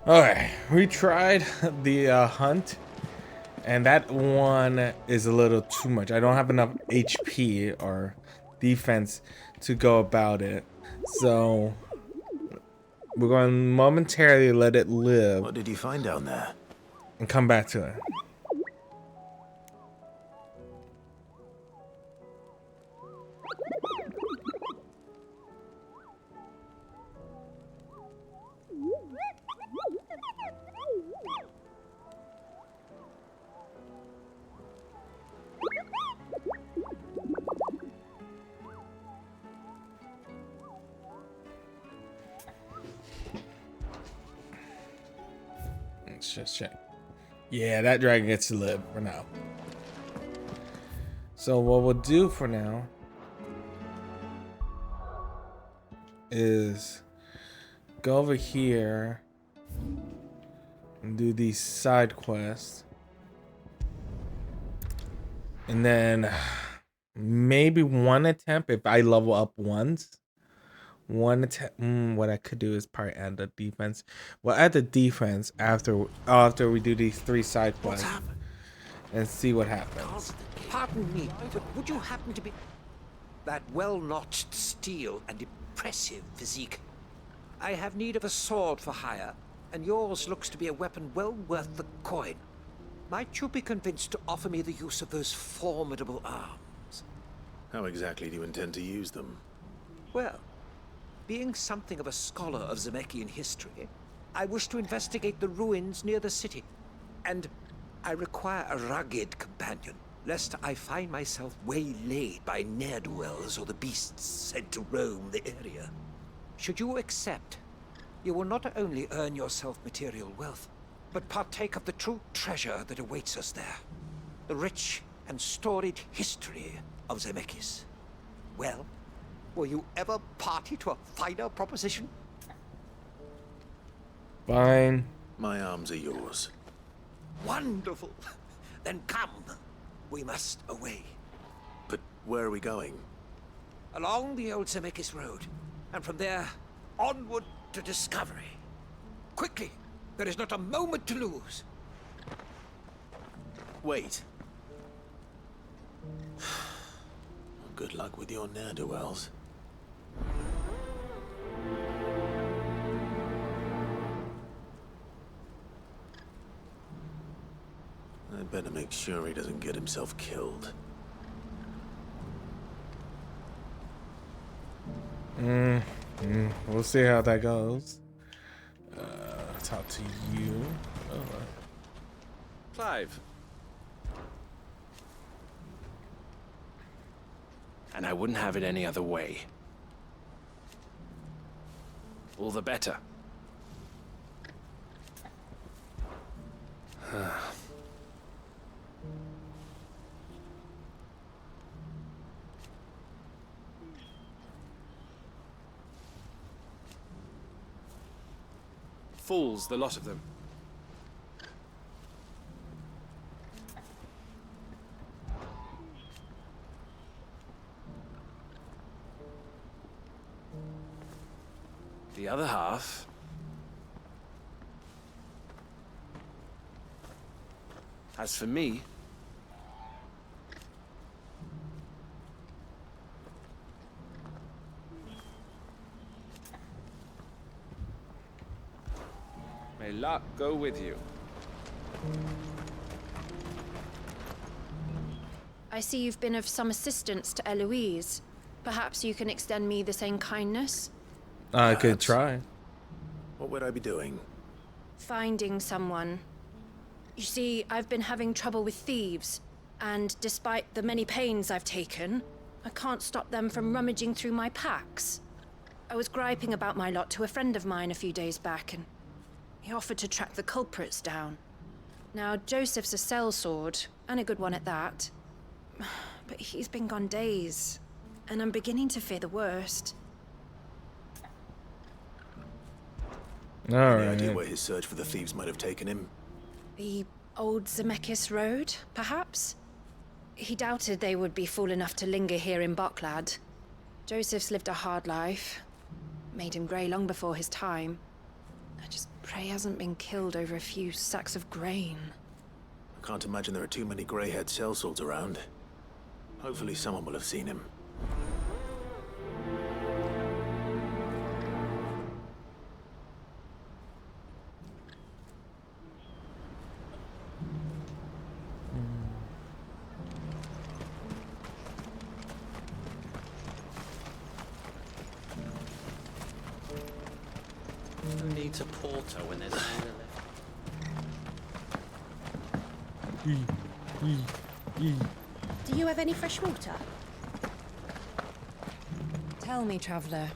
Okay, we tried the hunt, and that one is a little too much. I don't have enough HP or defense to go about it. So we're going to momentarily let it live What did you find down there? and come back to it. Let's just check. Yeah, that dragon gets to live for now. So what we'll do for now is go over here and do these side quests. And then maybe one attempt if I level up once. One attempt. What I could do is probably add the defense. We'll add the defense after we do these 3 side quests and see what happens. Pardon me, but would you happen to be that well-notched steel and impressive physique? I have need of a sword for hire, and yours looks to be a weapon well worth the coin. Might you be convinced to offer me the use of those formidable arms? How exactly do you intend to use them? Well, being something of a scholar of Zemeckis history, I wish to investigate the ruins near the city, and I require a rugged companion, lest I find myself waylaid by ne'er-do-wells or the beasts sent to roam the area. Should you accept, you will not only earn yourself material wealth, but partake of the true treasure that awaits us there. The rich and storied history of Zemeckis. Well, were you ever party to a finer proposition? Fine. My arms are yours. Wonderful. Then come. We must away. But where are we going? Along the old Zemeckis Road, and from there, onward to discovery. Quickly! There is not a moment to lose. Wait. Good luck with your ne'er-do-wells. I'd better make sure he doesn't get himself killed. We'll see how that goes. Talk to you. Clive. And I wouldn't have it any other way. All the better. Fools, the lot of them. The other half... As for me... May luck go with you. I see you've been of some assistance to Eloise. Perhaps you can extend me the same kindness? I could try. What would I be doing? Finding someone. You see, I've been having trouble with thieves, and despite the many pains I've taken, I can't stop them from rummaging through my packs. I was griping about my lot to a friend of mine a few days back, and he offered to track the culprits down. Now, Joseph's a sellsword, and a good one at that. But he's been gone days, and I'm beginning to fear the worst. All Any idea right. where his search for the thieves might have taken him? The old Zemeckis Road, perhaps? He doubted they would be fool enough to linger here in Boklad. Joseph's lived a hard life. Made him grey long before his time. I just pray he hasn't been killed over a few sacks of grain. I can't imagine there are too many grey-haired sellswords around. Hopefully someone will have seen him. Who needs a porter when there's another left? Do you have any fresh water? Tell me, traveler,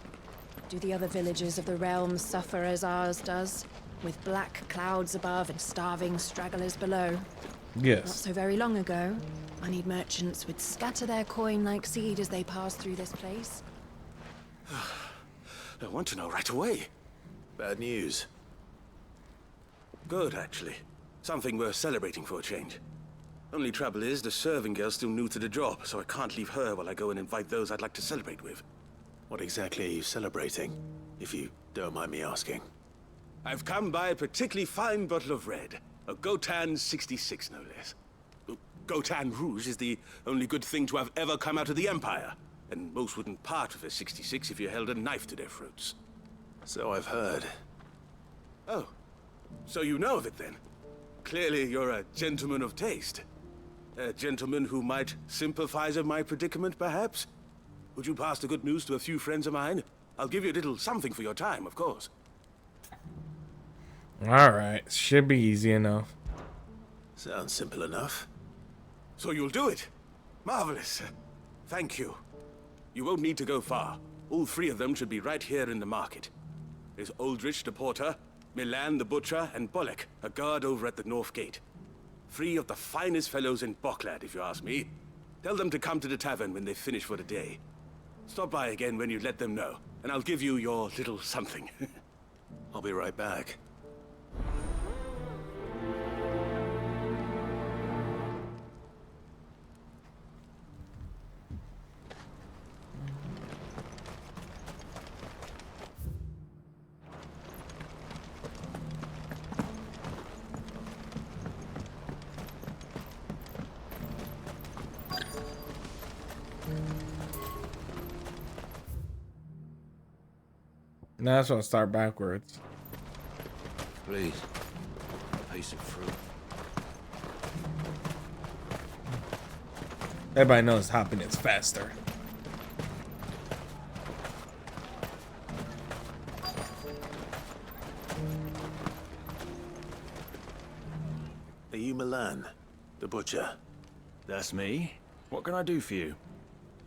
do the other villages of the realm suffer as ours does, with black clouds above and starving stragglers below? Not Yes. so very long ago, moneyed merchants would scatter their coin like seed as they passed through this place. I want to know right away. Bad news. Good, actually. Something worth celebrating for a change. Only trouble is, the serving girl's still new to the job, so I can't leave her while I go and invite those I'd like to celebrate with. What exactly are you celebrating, if you don't mind me asking? I've come by a particularly fine bottle of red. A Gotan 66, no less. Gotan Rouge is the only good thing to have ever come out of the Empire, and most wouldn't part with a 66 if you held a knife to their throats. So I've heard. Oh, so you know of it then? Clearly you're a gentleman of taste. A gentleman who might sympathize with my predicament, perhaps? Would you pass the good news to a few friends of mine? I'll give you a little something for your time, of course. Alright. Should be easy enough. Sounds simple enough. So you'll do it? Marvelous. Thank you. You won't need to go far. All three of them should be right here in the market. There's Aldrich the porter, Milan the butcher, and Bolek, a guard over at the north gate. Three of the finest fellows in Boklad, if you ask me. Tell them to come to the tavern when they finish for the day. Stop by again when you let them know, and I'll give you your little something. I'll be right back. Now I just want to start backwards. Please. A piece of fruit. Everybody knows hopping is faster. Are you Milan, the butcher? That's me. What can I do for you?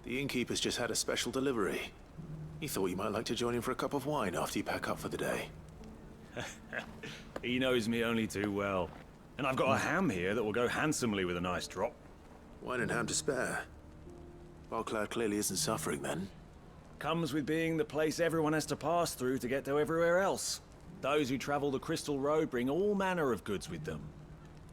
The innkeeper's just had a special delivery. He thought you might like to join him for a cup of wine after you pack up for the day. He knows me only too well. And I've got a ham here that will go handsomely with a nice drop. Wine and ham to spare. Boklad clearly isn't suffering then. Comes with being the place everyone has to pass through to get to everywhere else. Those who travel the Crystal Road bring all manner of goods with them.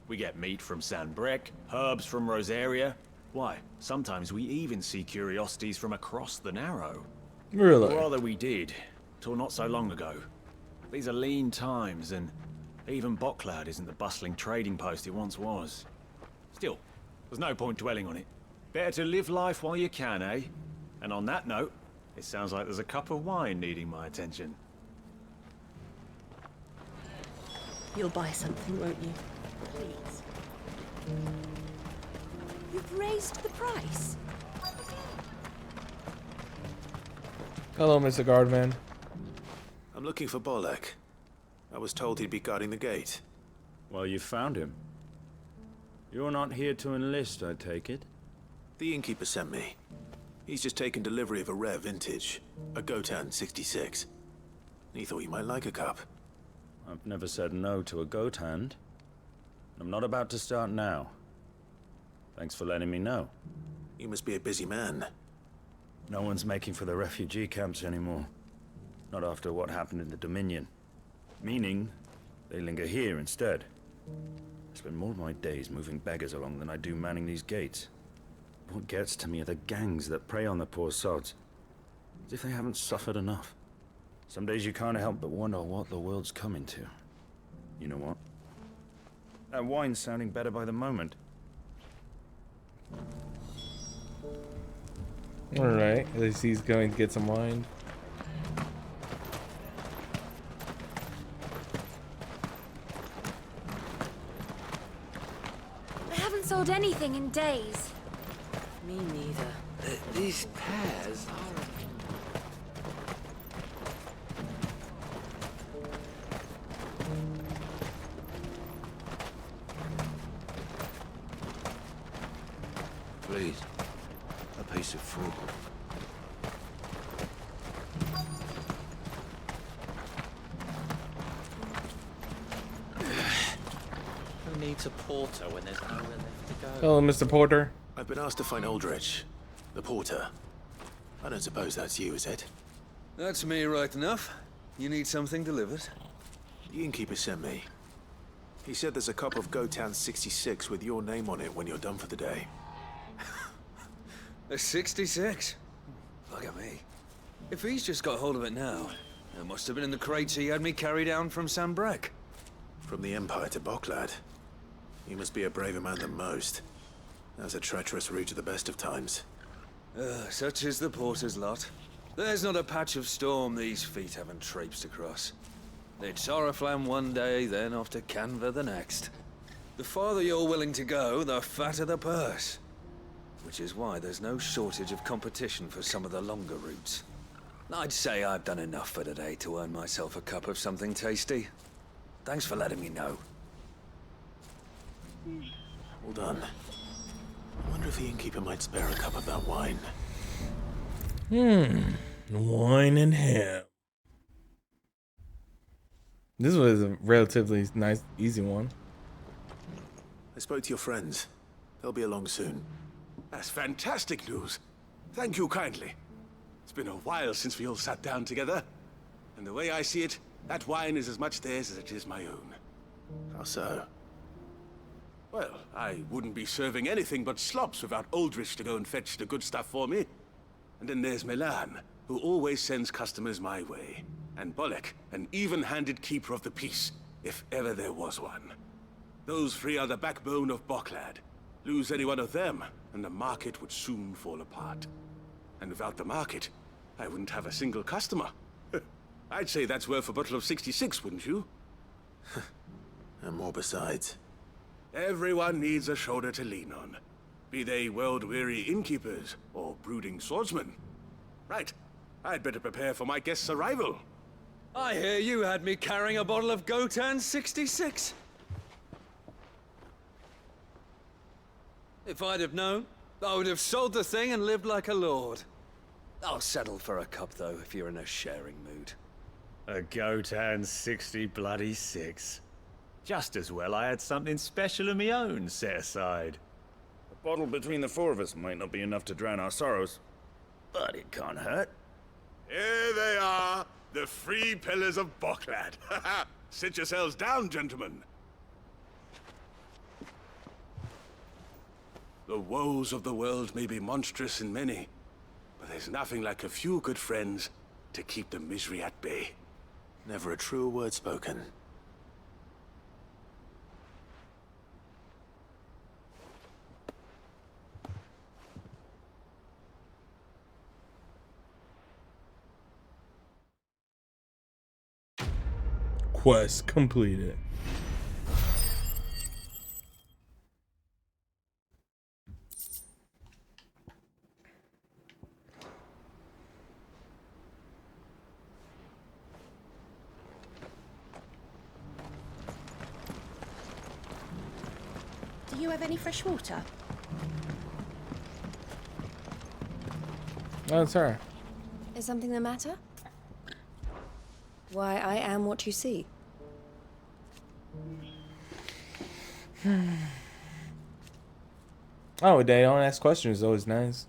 We get meat from San Brec, herbs from Rosaria. Why, sometimes we even see curiosities from across the Narrow. Really? Or rather we did, till not so long ago. These are lean times, and even Boklad isn't the bustling trading post it once was. Still, there's no point dwelling on it. Better to live life while you can, eh? And on that note, it sounds like there's a cup of wine needing my attention. You'll buy something, won't you? Please. You've raised the price. Hello, Mr. Guardman. I'm looking for Bolek. I was told he'd be guarding the gate. Well, you found him. You're not here to enlist, I take it? The innkeeper sent me. He's just taken delivery of a rare vintage, a Gotan 66. He thought you might like a cup. I've never said no to a goat hand. I'm not about to start now. Thanks for letting me know. You must be a busy man. No one's making for the refugee camps anymore. Not after what happened in the Dominion. Meaning, they linger here instead. I spend more of my days moving beggars along than I do manning these gates. What gets to me are the gangs that prey on the poor sods. As if they haven't suffered enough. Some days you can't help but wonder what the world's coming to. You know what? That wine's sounding better by the moment. Alright, at least he's going to get some wine. I haven't sold anything in days. Me neither. These pears are... Please, a piece of fruit. Who needs a porter when there's nowhere left to go? Hello, Mr. Porter. I've been asked to find Aldrich, the porter. I don't suppose that's you, is it? That's me right enough. You need something delivered? The innkeeper sent me. He said there's a cup of Gotan 66 with your name on it when you're done for the day. A 66? Look at me. If he's just got hold of it now, it must have been in the crates he had me carry down from Sambrek. From the Empire to Boklad. You must be a braver man than most. That's a treacherous route at the best of times. Such is the porter's lot. There's not a patch of storm these feet haven't traipsed across. It's Oriflamme one day, then off to Canva the next. The farther you're willing to go, the fatter the purse. Which is why there's no shortage of competition for some of the longer routes. I'd say I've done enough for today to earn myself a cup of something tasty. Thanks for letting me know. Well done. I wonder if the innkeeper might spare a cup of that wine. Wine and ham. This was a relatively nice, easy one. I spoke to your friends. They'll be along soon. That's fantastic news. Thank you kindly. It's been a while since we all sat down together. And the way I see it, that wine is as much theirs as it is my own. How so? Well, I wouldn't be serving anything but slops without Aldrich to go and fetch the good stuff for me. And then there's Milan, who always sends customers my way. And Bolek, an even-handed keeper of the peace, if ever there was one. Those three are the backbone of Boklad. Lose any one of them, and the market would soon fall apart. And without the market, I wouldn't have a single customer. I'd say that's worth a bottle of 66, wouldn't you? And more besides. Everyone needs a shoulder to lean on. Be they world-weary innkeepers or brooding swordsmen. Right. I'd better prepare for my guest's arrival. I hear you had me carrying a bottle of Gotan 66. If I'd have known, I would have sold the thing and lived like a lord. I'll settle for a cup, though, if you're in a sharing mood. A Gotan 60 bloody 6. Just as well I had something special of my own set aside. A bottle between the four of us might not be enough to drown our sorrows, but it can't hurt. Here they are, the three pillars of Boklad. Sit yourselves down, gentlemen. The woes of the world may be monstrous in many, but there's nothing like a few good friends to keep the misery at bay. Never a truer word spoken. Quest completed. Do you have any fresh water? Oh, it's her. Is something the matter? Why, I am what you see. Oh, they don't ask questions is always nice.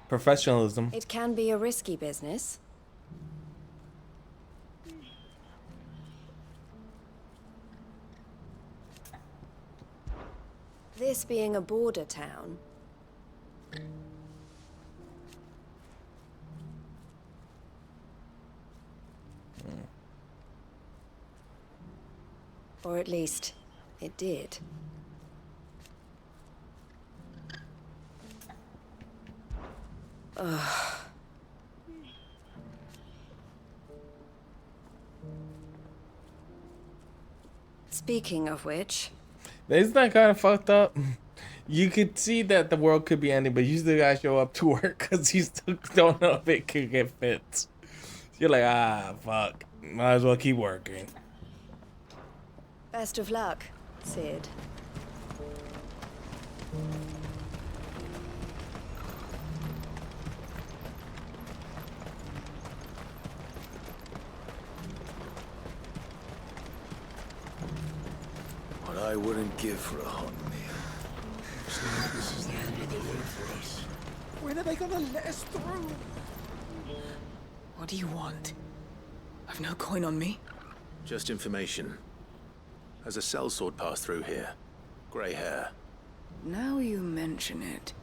Professionalism. It can be a risky business. This being a border town, Or at least, it did. Ugh. Speaking of which... Isn't that kind of fucked up? You could see that the world could be ending, but you still gotta show up to work because you still don't know if it could get fixed. You're like, ah, fuck. Might as well keep working. Best of luck, Sid. What I wouldn't give for a hot meal. This is the end of the road for us. When are they gonna let us through? What do you want? I've no coin on me. Just information. Has a sellsword passed through here? Grey hair. Now you mention it,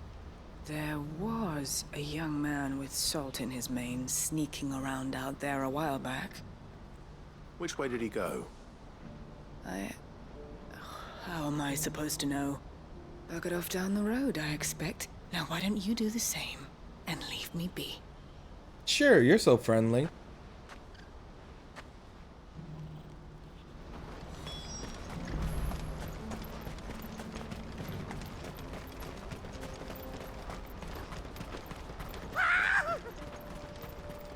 there was a young man with salt in his mane sneaking around out there a while back. Which way did he go? How am I supposed to know? Buggered off down the road, I expect. Now why don't you do the same and leave me be? Sure, you're so friendly.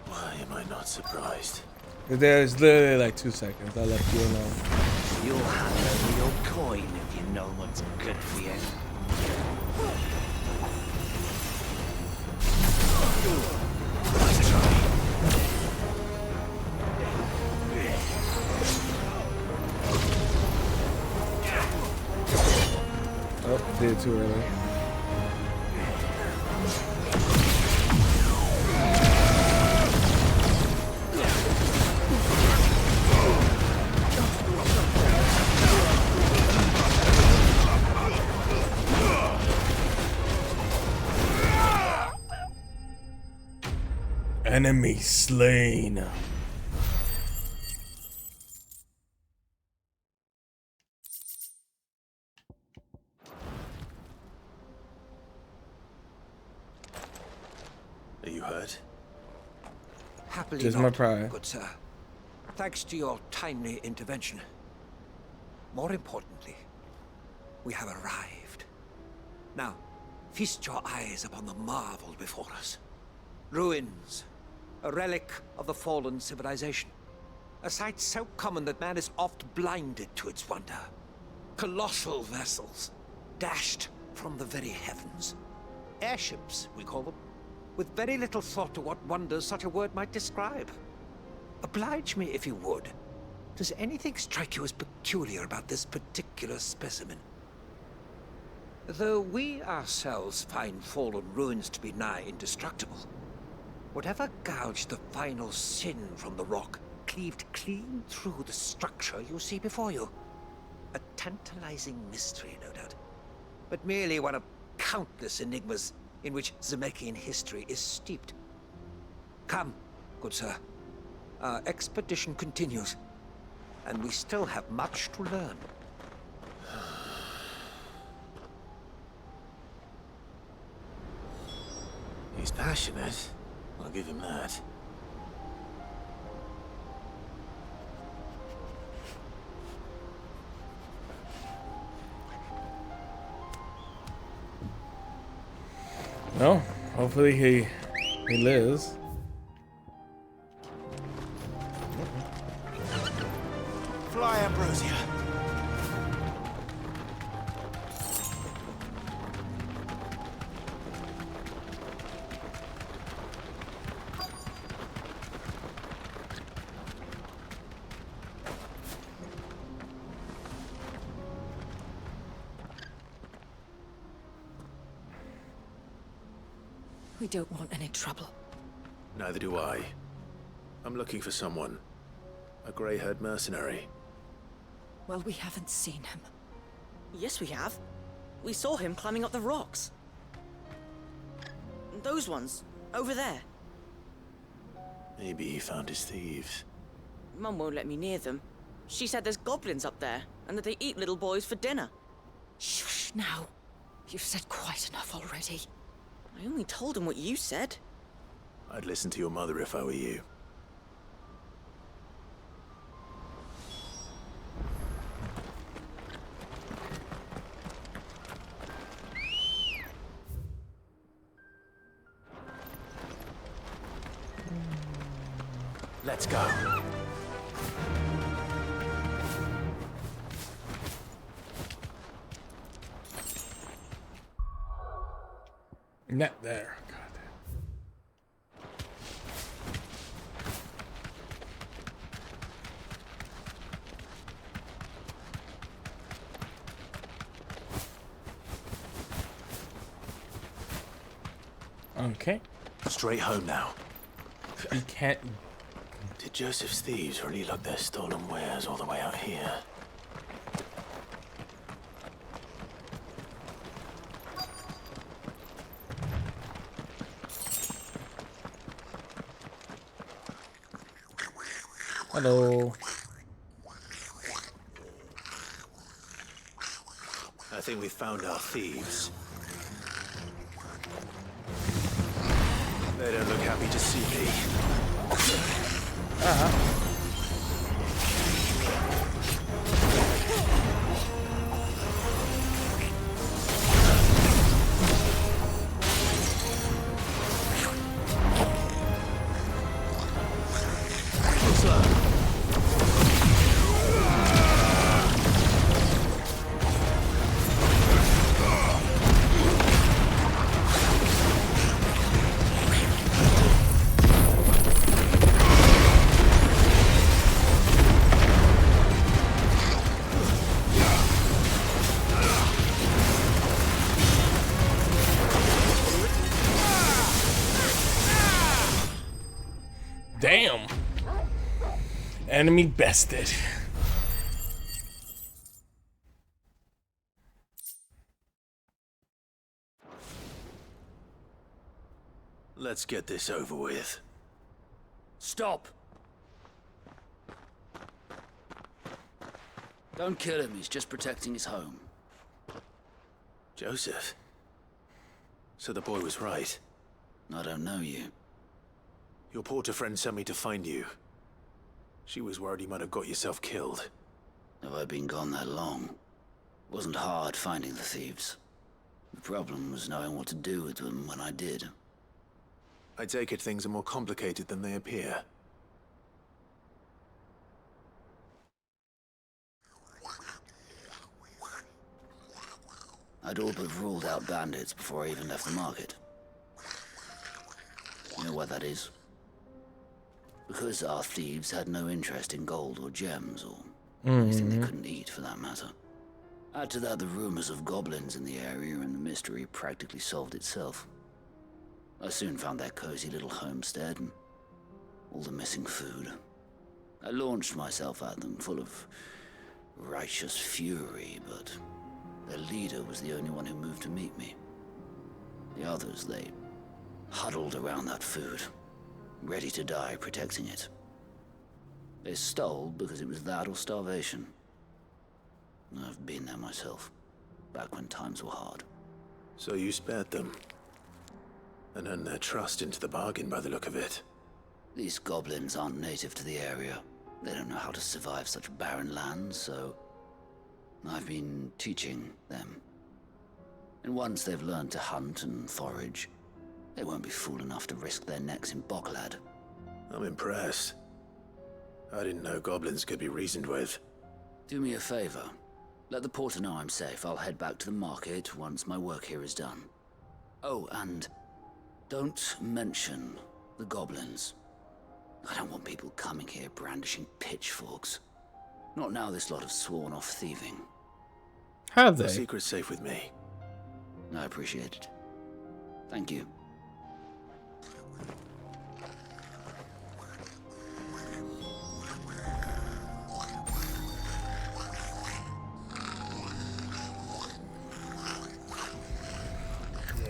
Why am I not surprised? There's literally like 2 seconds. I left you alone. You'll have a real coin if you know what's good for you. Oh, did it too early. Enemy slain. Are you hurt? Happily Just not, my pride. good sir. Thanks to your timely intervention. More importantly, we have arrived. Now, feast your eyes upon the marvel before us. Ruins, a relic of the fallen civilization. A sight so common that man is oft blinded to its wonder. Colossal vessels, dashed from the very heavens. Airships, we call them, with very little thought to what wonders such a word might describe. Oblige me if you would. Does anything strike you as peculiar about this particular specimen? Though we ourselves find fallen ruins to be nigh indestructible, whatever gouged the final sin from the rock cleaved clean through the structure you see before you. A tantalizing mystery, no doubt, but merely one of countless enigmas in which Zemeckis history is steeped. Come, good sir. Our expedition continues, and we still have much to learn. He's passionate. I'll give him that. Well, hopefully he lives. Fly, Ambrosia. We don't want any trouble. Neither do I. I'm looking for someone. A grey-haired mercenary. Well, we haven't seen him. Yes, we have. We saw him climbing up the rocks. Those ones, over there. Maybe he found his thieves. Mum won't let me near them. She said there's goblins up there, and that they eat little boys for dinner. Shush now. You've said quite enough already. I only told him what you said. I'd listen to your mother if I were you. Let's go. Net there. God. Okay. Straight home now. You can't. Did Joseph's thieves really lug their stolen wares all the way out here? Hello. I think we found our thieves. They don't look happy to see me. Damn. Enemy bested. Let's get this over with. Stop! Don't kill him, he's just protecting his home. Joseph? So the boy was right. I don't know you. Your porter friend sent me to find you. She was worried you might have got yourself killed. Have I been gone that long? Wasn't hard finding the thieves. The problem was knowing what to do with them when I did. I take it things are more complicated than they appear. I'd all but ruled out bandits before I even left the market. You know what that is? Because our thieves had no interest in gold or gems, or anything they couldn't eat for that matter. Add to that the rumors of goblins in the area, and the mystery practically solved itself. I soon found their cozy little homestead, and all the missing food. I launched myself at them, full of righteous fury, but their leader was the only one who moved to meet me. The others, they huddled around that food, ready to die protecting it. They stole because it was that or starvation. I've been there myself, back when times were hard. So you spared them? And earned their trust into the bargain by the look of it. These goblins aren't native to the area. They don't know how to survive such barren lands, so I've been teaching them. And once they've learned to hunt and forage, they won't be fool enough to risk their necks in Boklad. I'm impressed. I didn't know goblins could be reasoned with. Do me a favor. Let the porter know I'm safe. I'll head back to the market once my work here is done. Oh, and don't mention the goblins. I don't want people coming here brandishing pitchforks. Not now this lot have sworn off thieving. Have they? The secret's safe with me. I appreciate it. Thank you.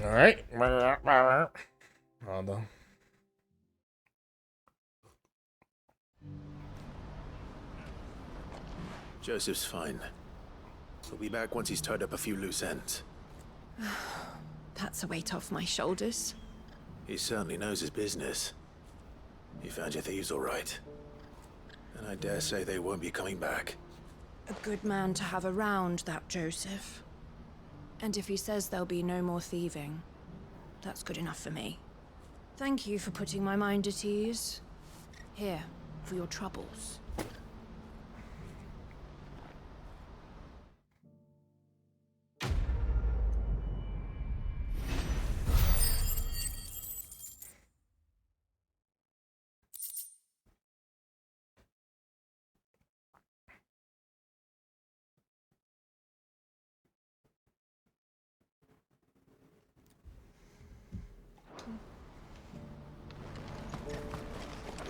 All right. Hold on. Joseph's fine. He'll be back once he's tied up a few loose ends. That's a weight off my shoulders. He certainly knows his business. You found your thieves all right. And I dare say they won't be coming back. A good man to have around, that Joseph. And if he says there'll be no more thieving, that's good enough for me. Thank you for putting my mind at ease. Here, for your troubles.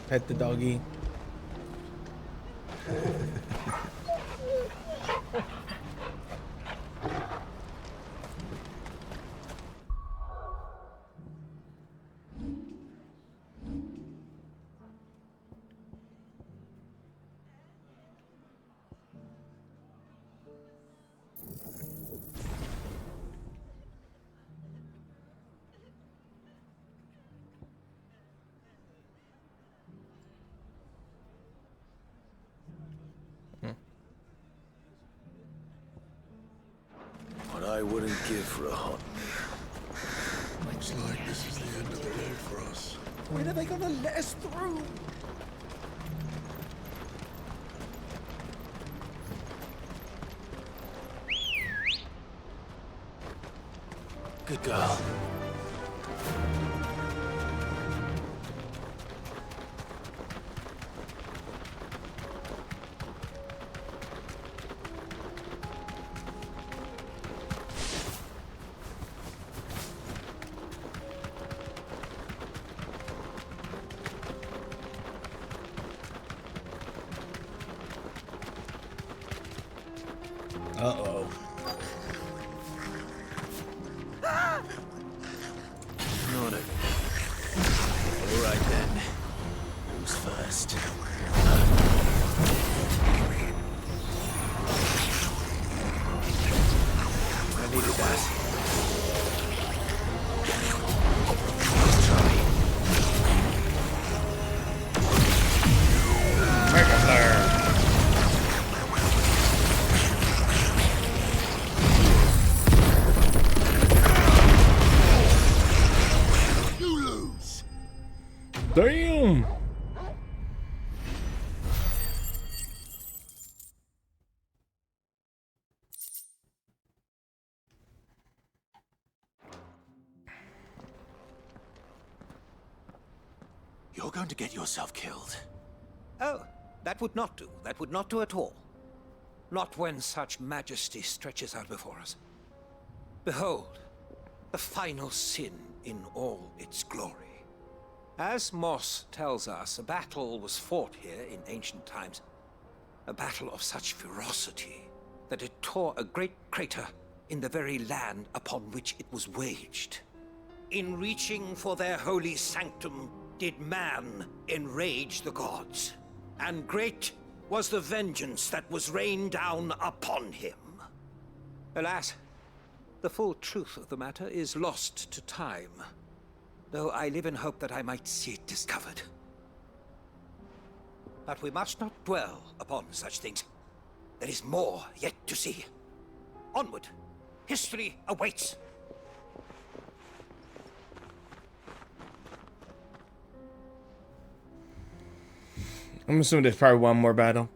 Pet the doggy. What I wouldn't give for a hot meal. Looks like this is the end of the day for us. When are they gonna let us through? Good girl. Uh-oh. Not it. All right then. Who's first? I needed that. Mega Flare. Damn! You're going to get yourself killed. Oh, that would not do. That would not do at all. Not when such majesty stretches out before us. Behold, the final sin in all its glory. As Moss tells us, a battle was fought here in ancient times. A battle of such ferocity that it tore a great crater in the very land upon which it was waged. In reaching for their holy sanctum, did man enrage the gods, and great was the vengeance that was rained down upon him. Alas, the full truth of the matter is lost to time, though I live in hope that I might see it discovered. But we must not dwell upon such things. There is more yet to see. Onward! History awaits! I'm assuming there's probably one more battle.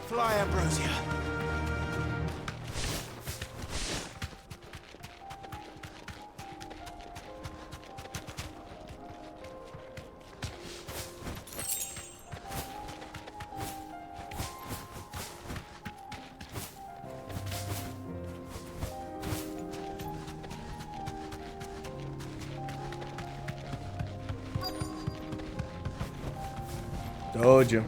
Fly, Ambrosia. Told you. Oh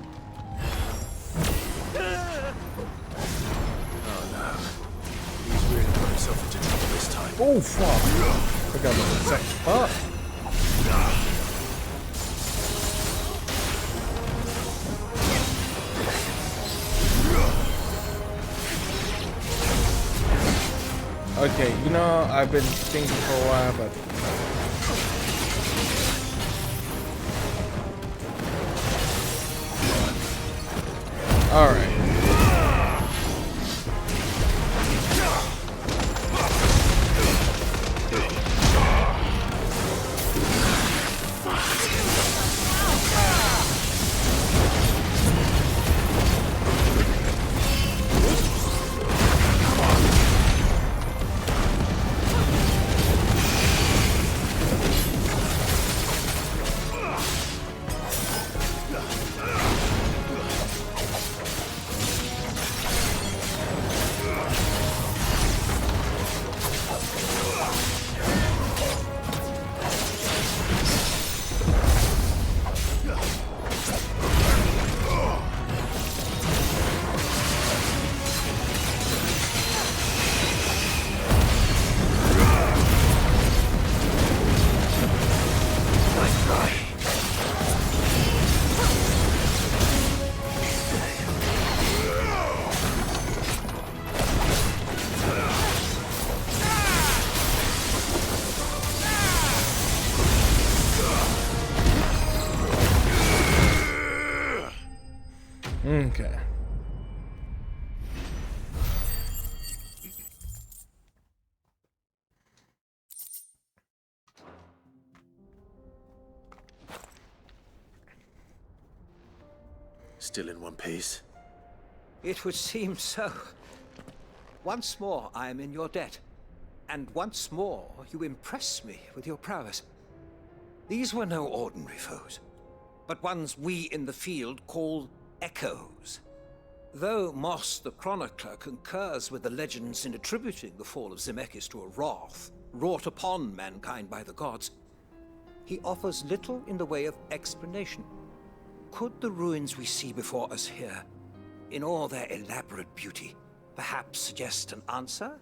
no. He's really got himself into trouble this time. Oh fuck. I got my second. Fuck. Okay, you know, I've been thinking for a while, but all right. Okay. Still in one piece? It would seem so. Once more I am in your debt. And once more you impress me with your prowess. These were no ordinary foes, but ones we in the field call echoes. Though Moss the Chronicler concurs with the legends in attributing the fall of Zemeckis to a wrath wrought upon mankind by the gods, he offers little in the way of explanation. Could the ruins we see before us here, in all their elaborate beauty, perhaps suggest an answer?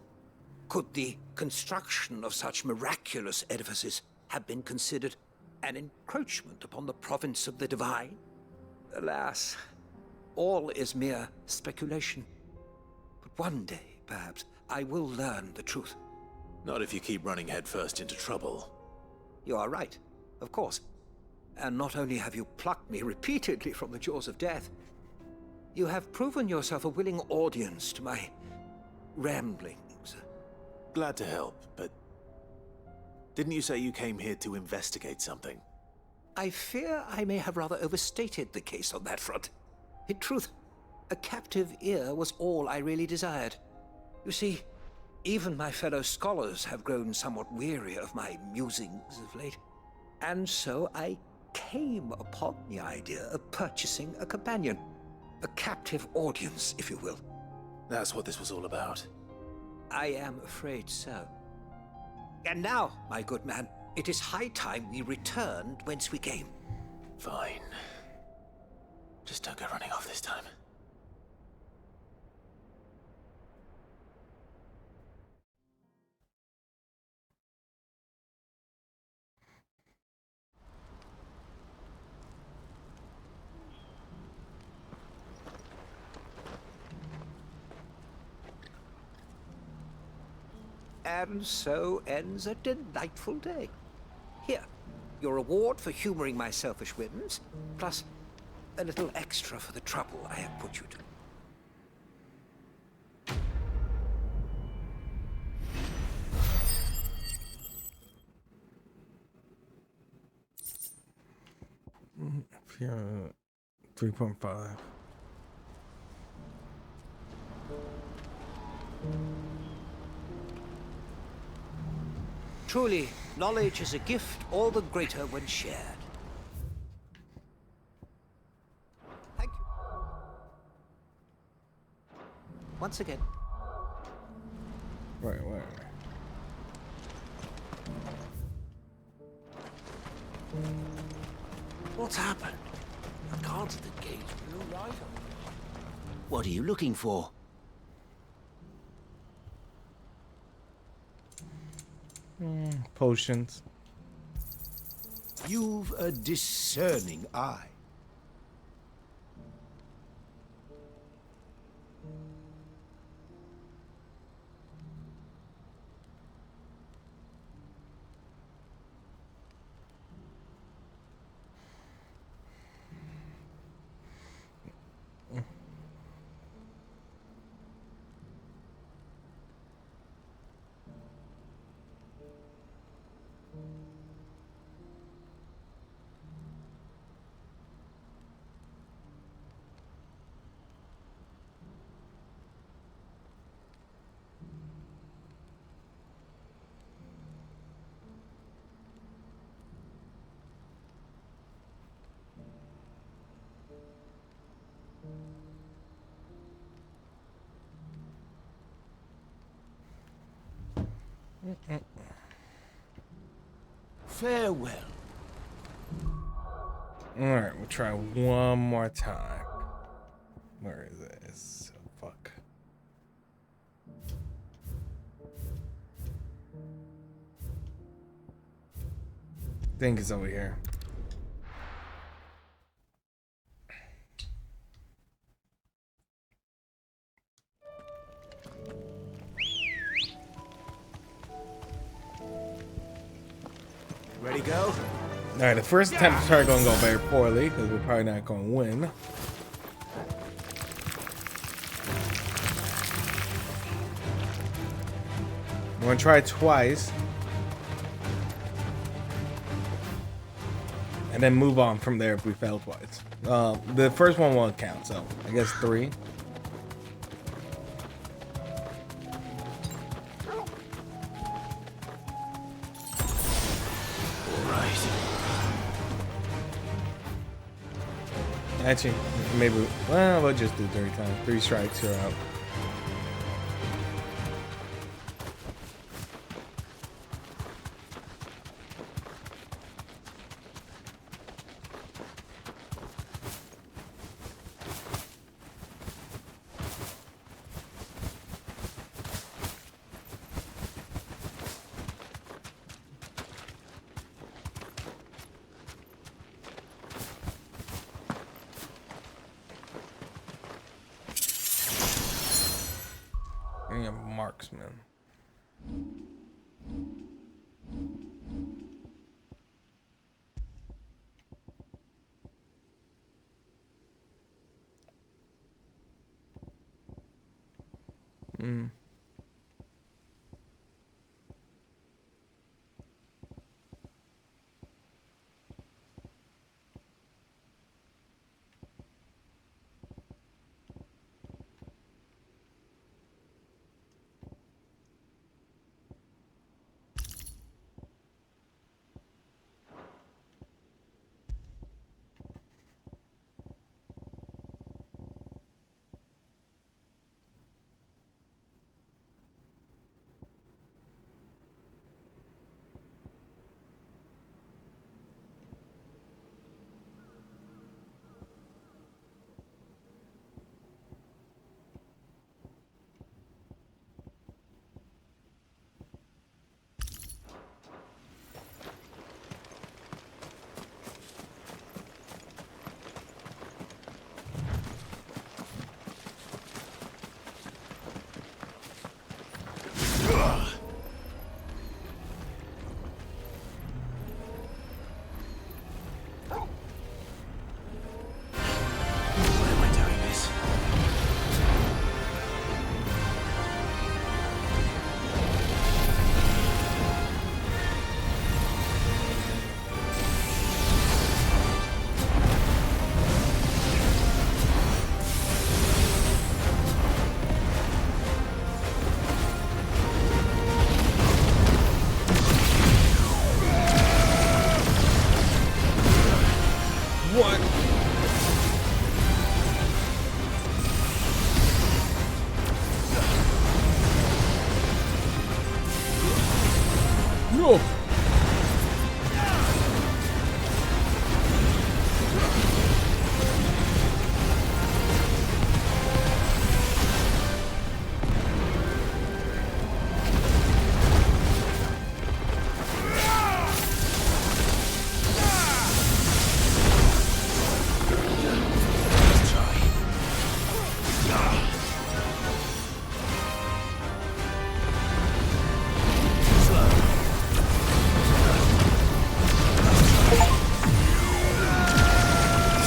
Could the construction of such miraculous edifices have been considered an encroachment upon the province of the divine? Alas, all is mere speculation. But one day, perhaps, I will learn the truth. Not if you keep running headfirst into trouble. You are right, of course. And not only have you plucked me repeatedly from the jaws of death, you have proven yourself a willing audience to my ramblings. Glad to help, but didn't you say you came here to investigate something? I fear I may have rather overstated the case on that front. In truth, a captive ear was all I really desired. You see, even my fellow scholars have grown somewhat weary of my musings of late. And so I came upon the idea of purchasing a companion. A captive audience, if you will. That's what this was all about. I am afraid so. And now, my good man, it is high time we returned whence we came. Fine. Just don't go running off this time. And so ends a delightful day. Here, your reward for humoring my selfish whims, plus a little extra for the trouble I have put you to. Yeah, 3.5. Truly, knowledge is a gift all the greater when shared. Thank you. Once again. Right. What's happened? I can't at the gate. No right. What are you looking for? Potions. You've a discerning eye. Farewell. Alright, we'll try one more time. Where is this? Fuck. I think it's over here. Ready, go? Alright, the first attempt is probably going to go very poorly because we're probably not going to win. We're going to try it twice. And then move on from there if we fail twice. The first one won't count, so I guess 3. Actually, maybe, well, we'll just do 3 times. 3 strikes, you're out. A marksman. No!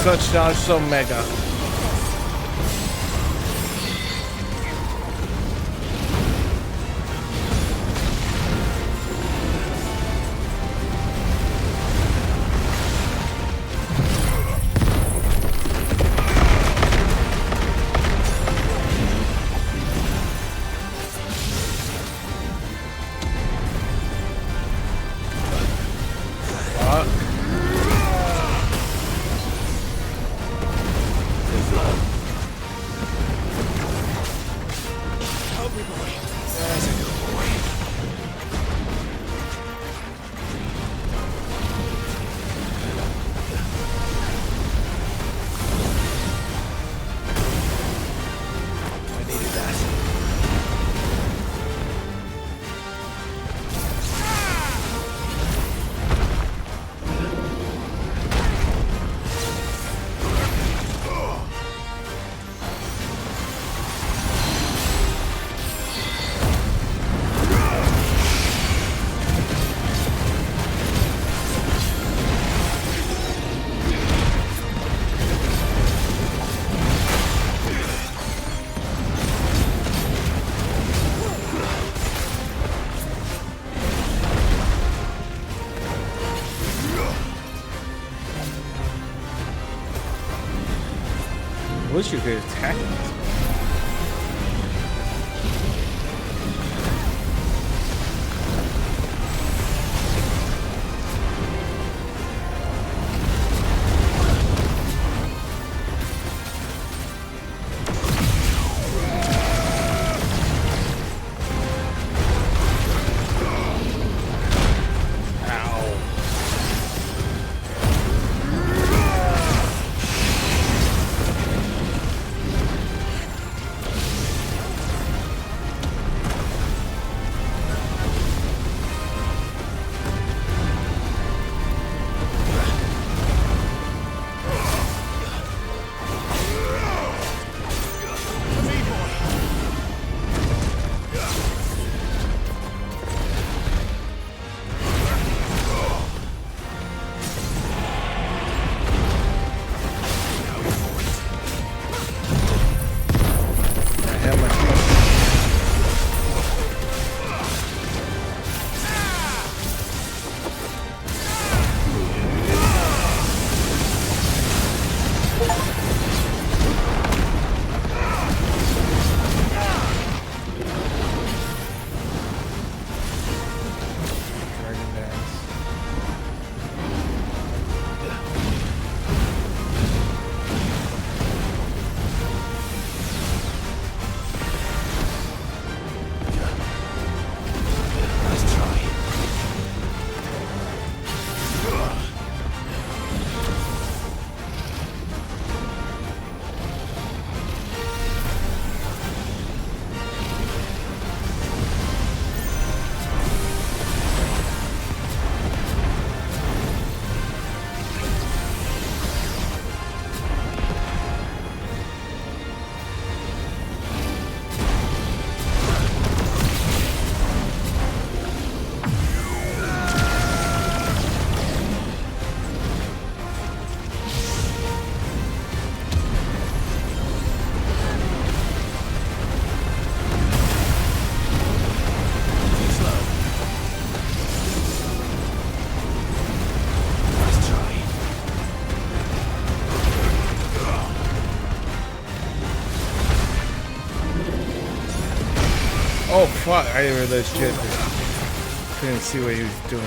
touchdown, so mega. Wish you could attack it. Oh fuck, I didn't realize shit. Couldn't see what he was doing.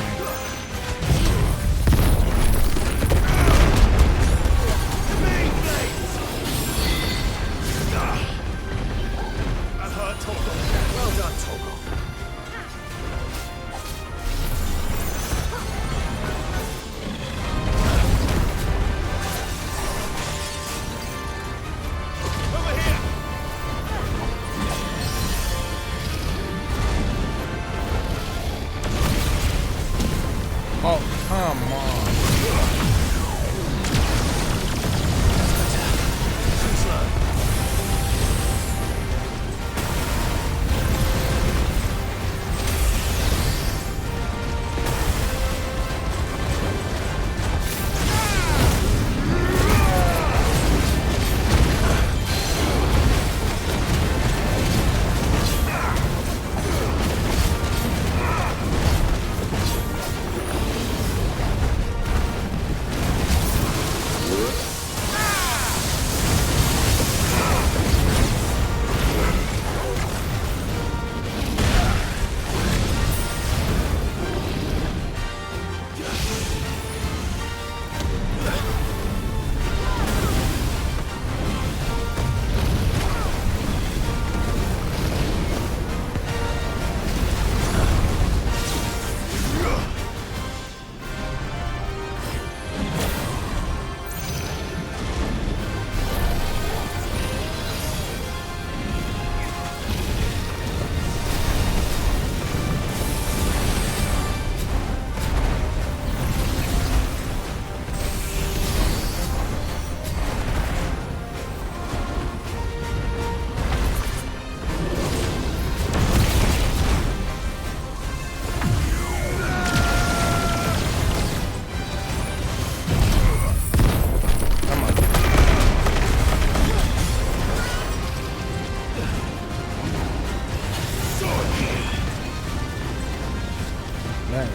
Nice.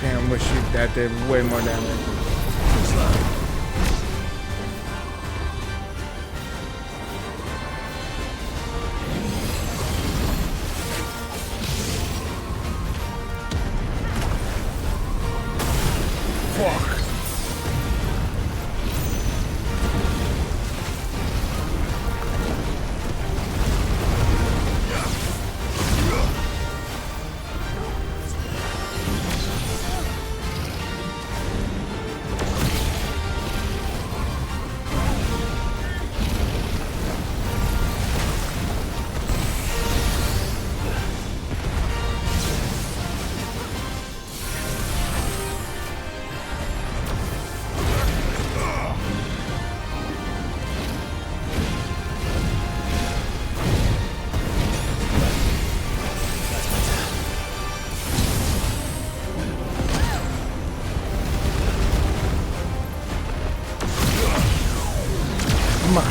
Damn, wish that did way more damage. Fuck. Come on.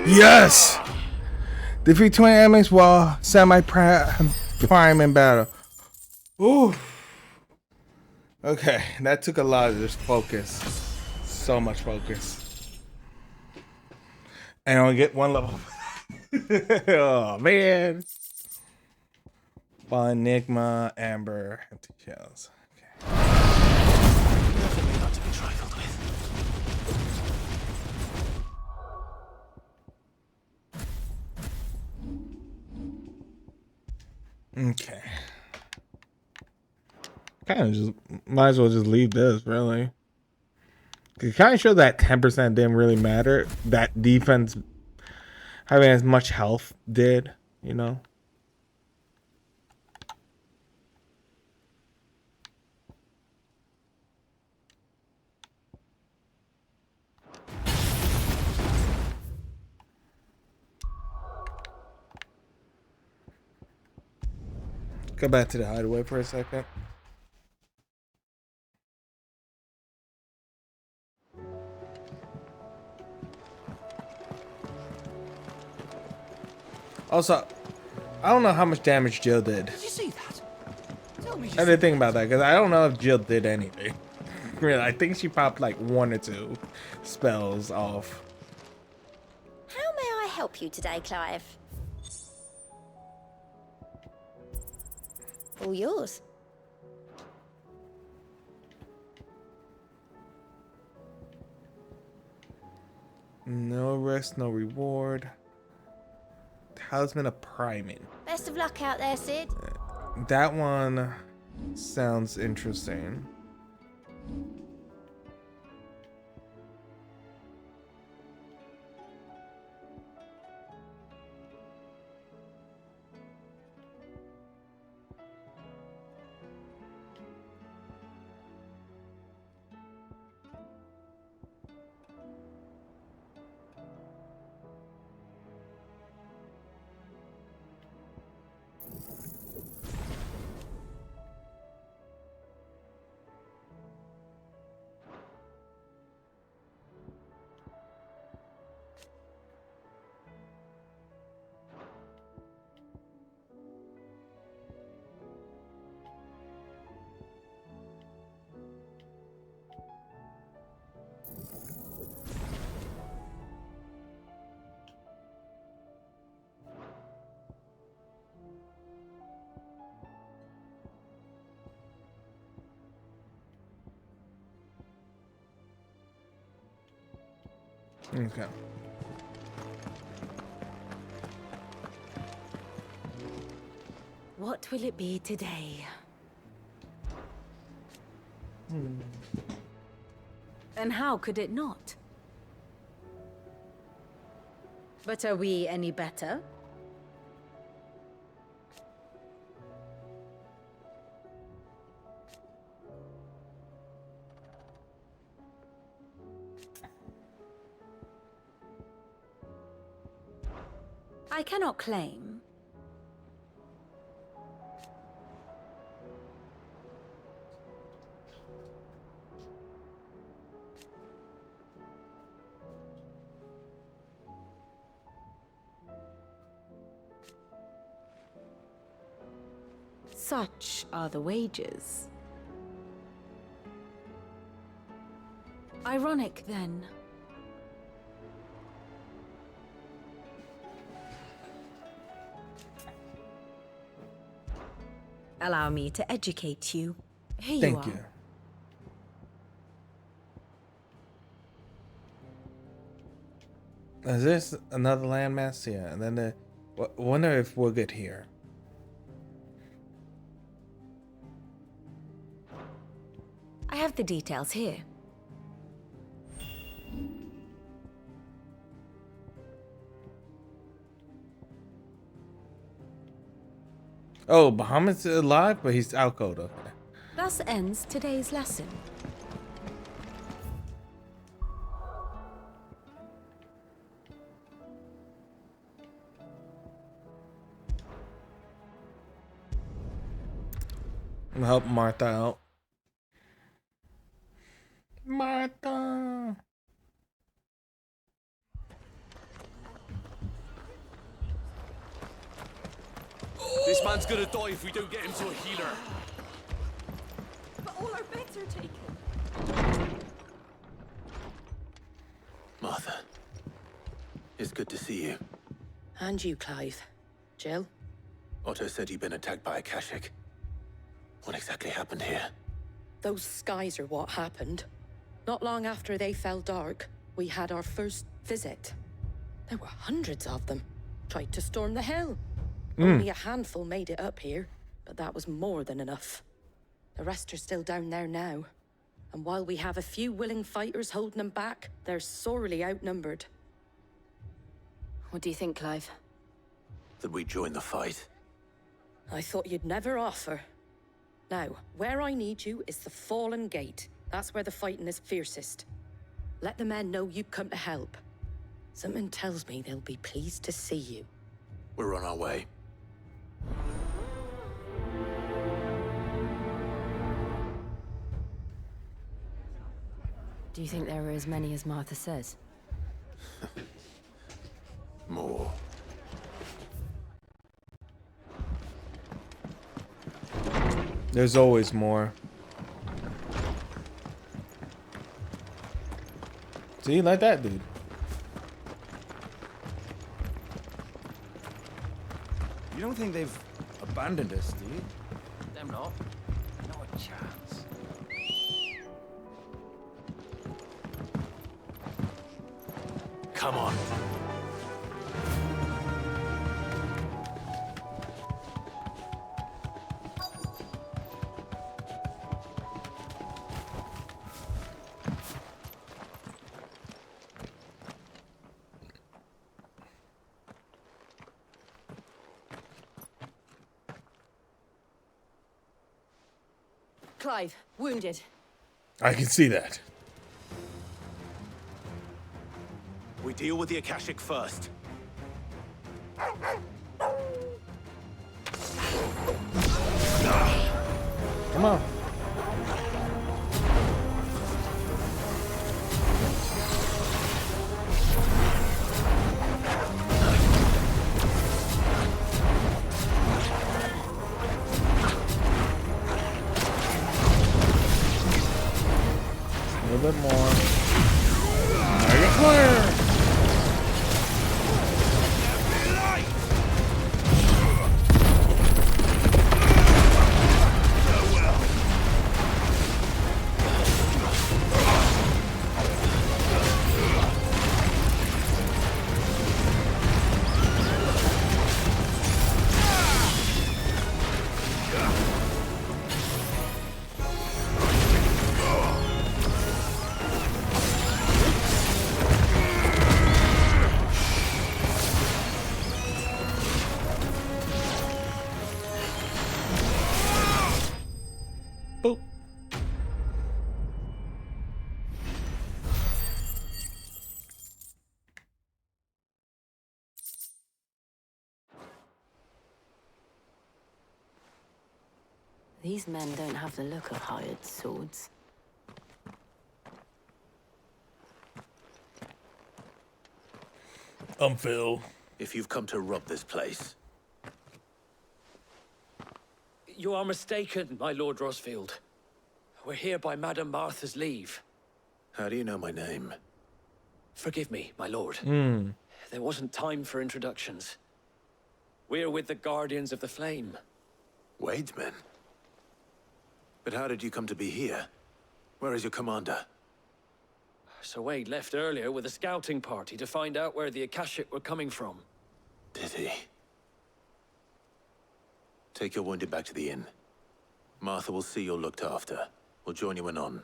Yes! Defeat 20 enemies while semi-prime in battle. Ooh. Okay, that took a lot of just focus. So much focus. And I only get one level. Oh, man. Enigma, Amber, empty shells. Okay. Definitely not to be trifled with. Okay. Kind of just might as well just leave this, really. It kind of showed that 10% didn't really matter. That defense having as much health did, you know. Go back to the hideaway for a second. Also, I don't know how much damage Jill did. Did you see that? Tell me. I didn't think about that because I don't know if Jill did anything. Really, I think she popped like 1 or 2 spells off. How may I help you today, Clive? All yours. No risk, no reward. Talisman of Priming. Best of luck out there, Sid. That one sounds interesting. Okay. What will it be today? And how could it not? But are we any better? I cannot claim. Such are the wages. Ironic, then. Allow me to educate you. Here Thank you you. are. Is this another landmass? Yeah, and then wonder if we'll get here. I have the details here. Oh, Bahamut's alive, but he's out cold. Okay. Thus ends today's lesson. I'm gonna help Martha out. Martha. This man's gonna die if we don't get him to a healer. But all our beds are taken. Martha, it's good to see you. And you, Clive. Jill? Otto said you'd been attacked by a Kashik. What exactly happened here? Those skies are what happened. Not long after they fell dark, we had our first visit. There were hundreds of them. Tried to storm the hill. Only a handful made it up here, but that was more than enough. The rest are still down there now. And while we have a few willing fighters holding them back, they're sorely outnumbered. What do you think, Clive? That we join the fight? I thought you'd never offer. Now, where I need you is the Fallen Gate. That's where the fighting is fiercest. Let the men know you've come to help. Something tells me they'll be pleased to see you. We're on our way. Do you think there were as many as Martha says? More. There's always more. See, like that dude. You don't think they've abandoned us, do you? Them not. Not a chance. Come on. Clive, wounded. I can see that. We deal with the Akashic first. Come on. A little bit more. Mega flare. These men don't have the look of hired swords. I'm Phil. If you've come to rob this place, You are mistaken, my Lord Rosfield. We're here by Madame Martha's leave. how do you know my name? Forgive me, my lord. Hmm. There wasn't time for introductions. We're with the Guardians of the Flame. Wade's men? But how did you come to be here? Where is your commander? Sir Wade left earlier with a scouting party to find out where the Akashic were coming from. Did he? Take your wounded back to the inn. Martha will see you're looked after. We'll join you anon.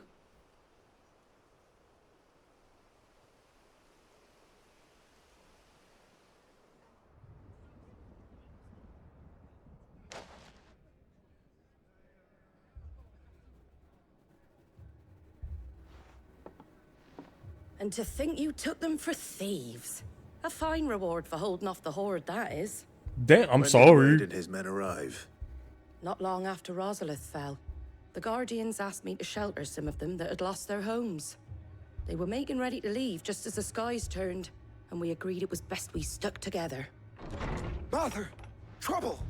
And to think you took them for thieves. A fine reward for holding off the horde, that is. Damn, I'm When sorry. did his men arrive? Not long after Rosalith fell, the Guardians asked me to shelter some of them that had lost their homes. They were making ready to leave just as the skies turned, and we agreed it was best we stuck together. Martha! Trouble!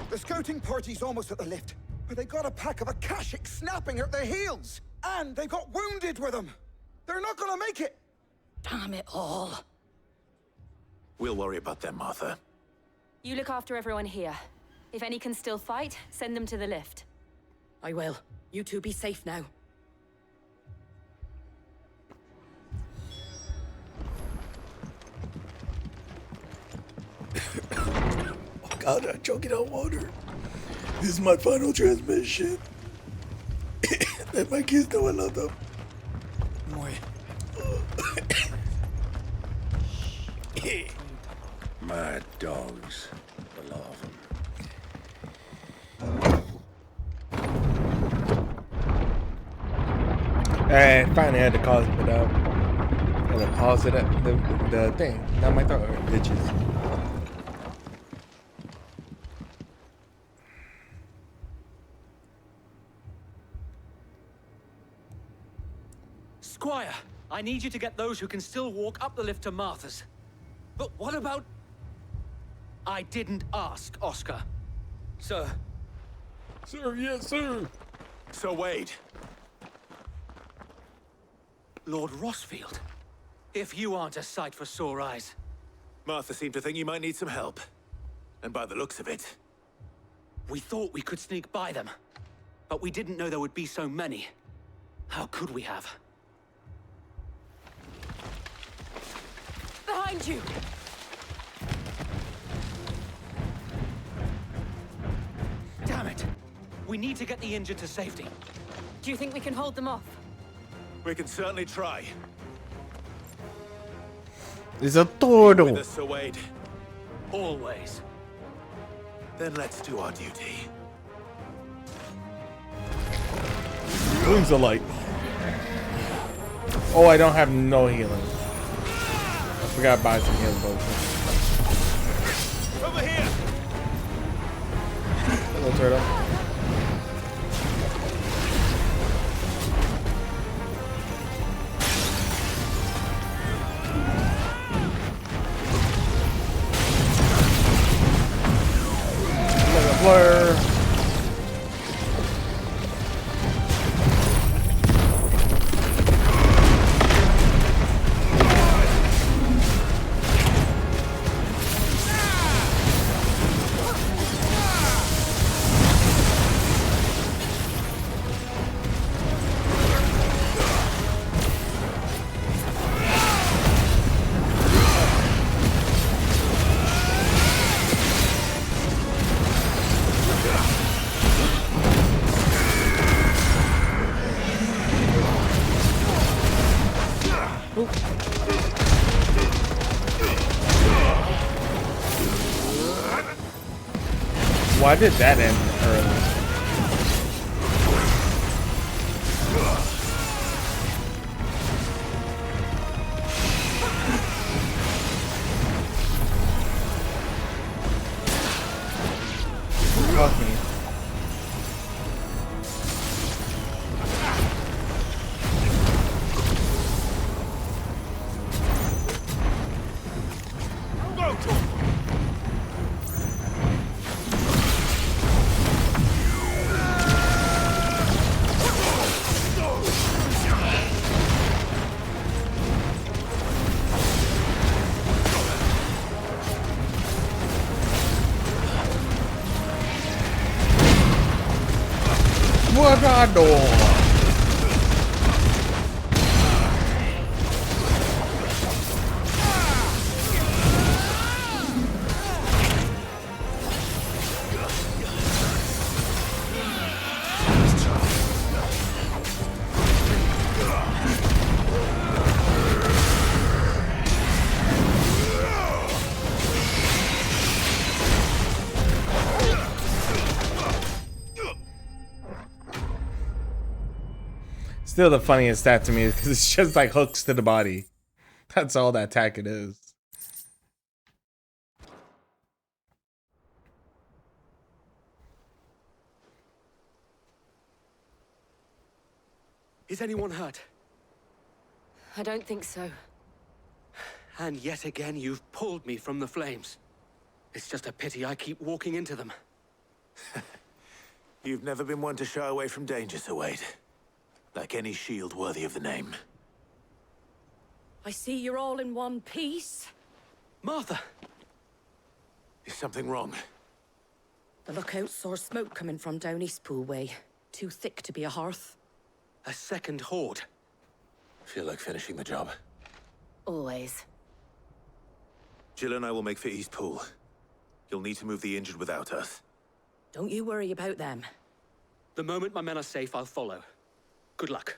The scouting party's almost at the lift, but they got a pack of Akashic snapping at their heels! And they got wounded with them! They're not gonna make it! Damn it all. We'll worry about them, Martha. You look after everyone here. If any can still fight, send them to the lift. I will. You two be safe now. Oh God, I'm choking on water. This is my final transmission. Let my kids know I love them. Mad dogs. A lot of them. I finally had to cause it up. And then pause it at the thing. Not my throat itches. Squire, I need you to get those who can still walk up the lift to Martha's. But what about... I didn't ask, Oscar. Sir. Sir, yes, sir. Sir Wade. Lord Rosfield. If you aren't a sight for sore eyes. Martha seemed to think you might need some help. And by the looks of it... We thought we could sneak by them. But we didn't know there would be so many. How could we have? Behind you! Damn it! We need to get the injured to safety. Do you think we can hold them off? We can certainly try. It's a turtle. With us, Sir Wade. Always. Then let's do our duty. Wings of light. Oh, I don't have no healing. I forgot to buy some healing potions. Over here! Hello, turtle. Blur. Why did that end early? Fuck me. Matador. Still, the funniest stat to me is because it's just like hooks to the body. That's all that attack it is. Is anyone hurt? I don't think so. And yet again, you've pulled me from the flames. It's just a pity I keep walking into them. You've never been one to shy away from danger, Sir Wade. Like any shield worthy of the name. I see you're all in one piece. Martha! Is something wrong? The lookout saw smoke coming from down Eastpool way. Too thick to be a hearth. A second horde. Feel like finishing the job. Always. Jill and I will make for Eastpool. You'll need to move the injured without us. Don't you worry about them. The moment my men are safe, I'll follow. Good luck.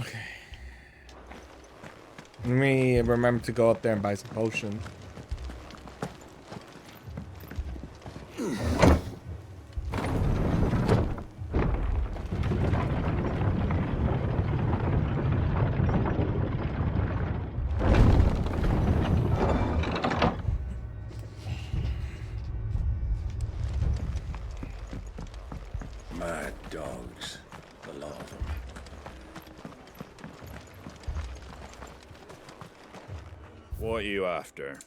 Okay. Let me remember to go up there and buy some potions. Mad dogs. A lot of them. What are you after?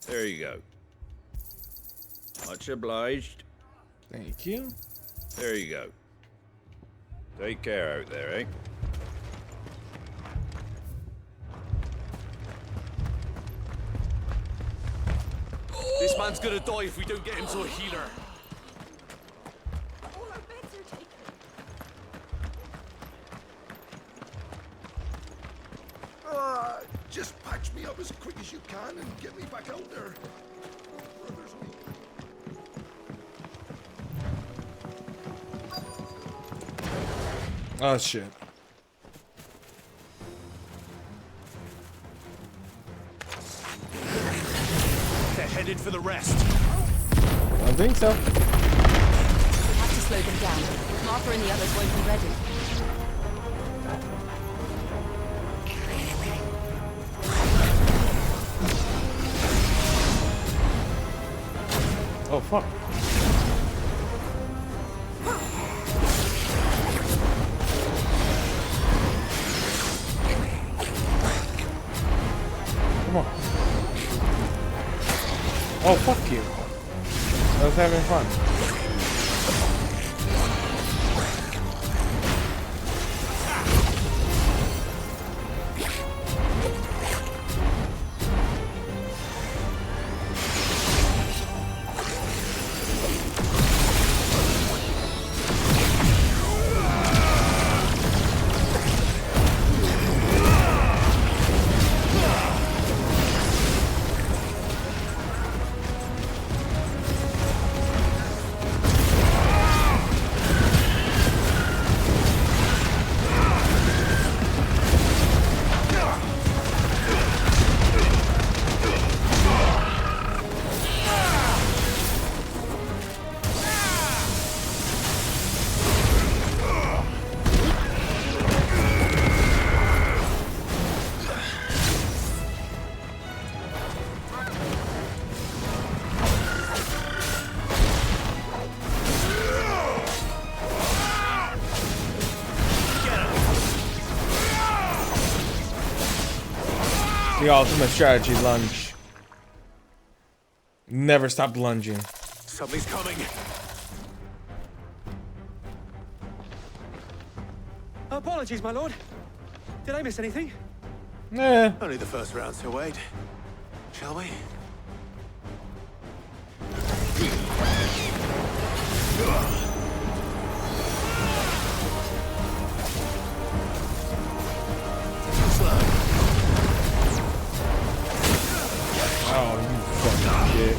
There you go. Much obliged. Thank you. There you go. Take care out there, eh? This man's gonna die if we don't get him to a healer. Just patch me up as quick as you can and get me back out there. Brother's weak. Oh shit. They're headed for the rest. I don't think so. We have to slow them down. Martha and the others won't be ready. Oh fuck. Come on. Oh fuck you. I was having fun. The ultimate strategy lunge. Never stop lunging. Something's coming. Apologies, my lord. Did I miss anything? Eh. Only the first round, so wait. Shall we? Oh, you fucking shit.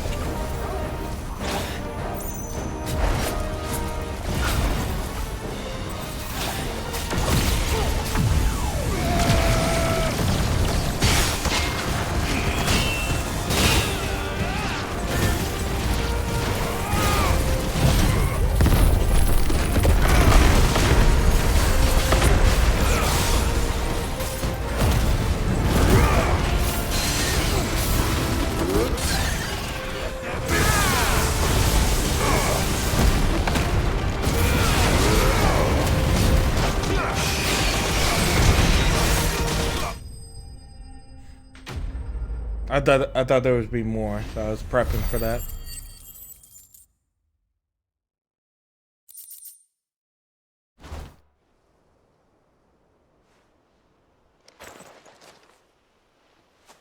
I thought there would be more, so I was prepping for that.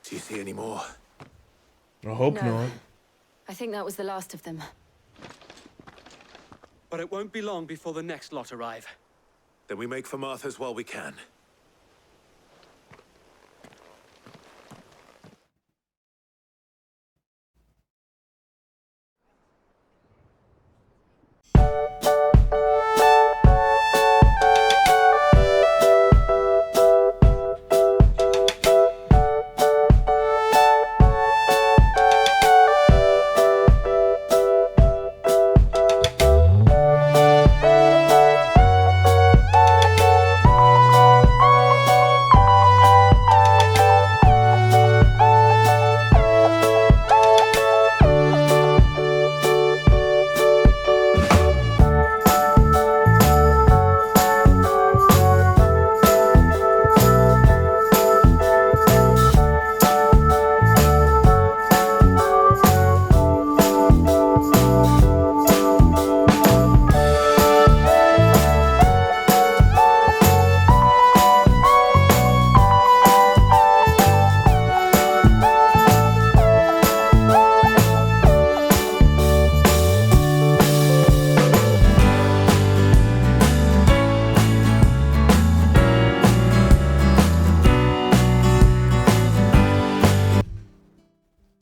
Do you see any more? I hope No. not. I think that was the last of them. But it won't be long before the next lot arrive. Then we make for Martha's while we can.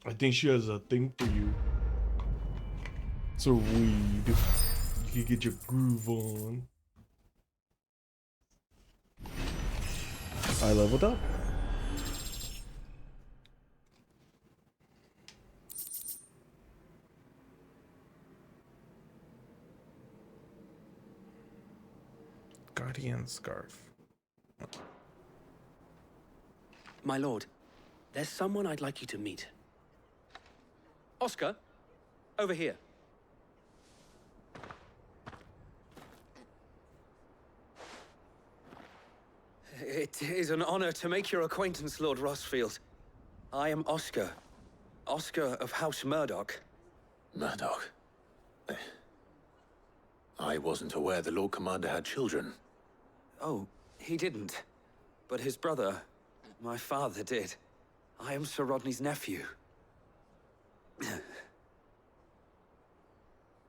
I think she has a thing for you. So weed. You can get your groove on. I leveled up. Guardian scarf. My lord, there's someone I'd like you to meet. Oscar, over here. It is an honor to make your acquaintance, Lord Rossfield. I am Oscar. Oscar of House Murdoch. Murdoch? I wasn't aware the Lord Commander had children. Oh, he didn't. But his brother, my father, did. I am Sir Rodney's nephew.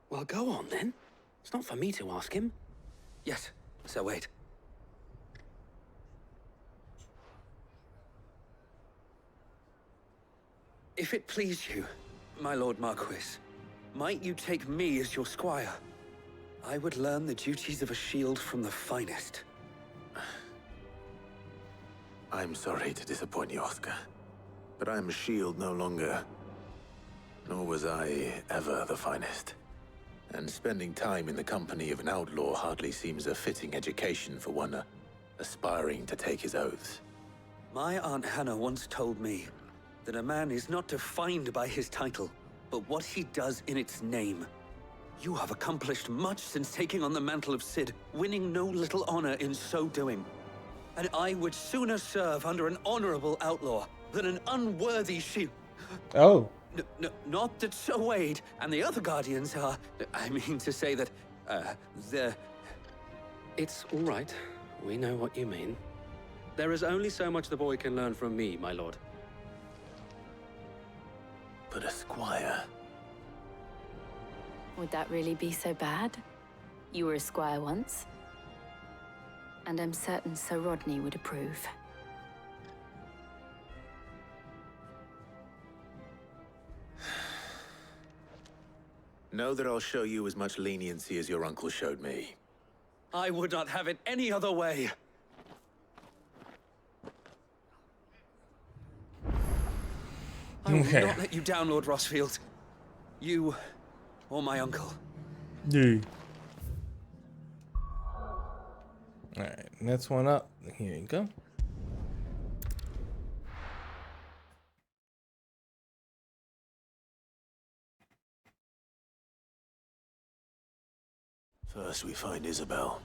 Well, go on then. It's not for me to ask him. Yes, Sir Wade. If it please you, my Lord Marquis, might you take me as your squire? I would learn the duties of a shield from the finest. I'm sorry to disappoint you, Oscar, but I am a shield no longer. Nor was I ever the finest. And spending time in the company of an outlaw hardly seems a fitting education for one aspiring to take his oaths. My Aunt Hannah once told me that a man is not defined by his title, but what he does in its name. You have accomplished much since taking on the mantle of Cid, winning no little honor in so doing. And I would sooner serve under an honorable outlaw than an unworthy shield. Oh. Not that Sir Wade and the other Guardians are... I mean to say that, they're... It's all right. We know what you mean. There is only so much the boy can learn from me, my lord. But a squire... Would that really be so bad? You were a squire once. And I'm certain Sir Rodney would approve. Know that I'll show you as much leniency as your uncle showed me. I would not have it any other way. I will not let you down, Lord Rossfield. You or my uncle. Yeah. Alright, next one up. Here you go. First we find Isabel.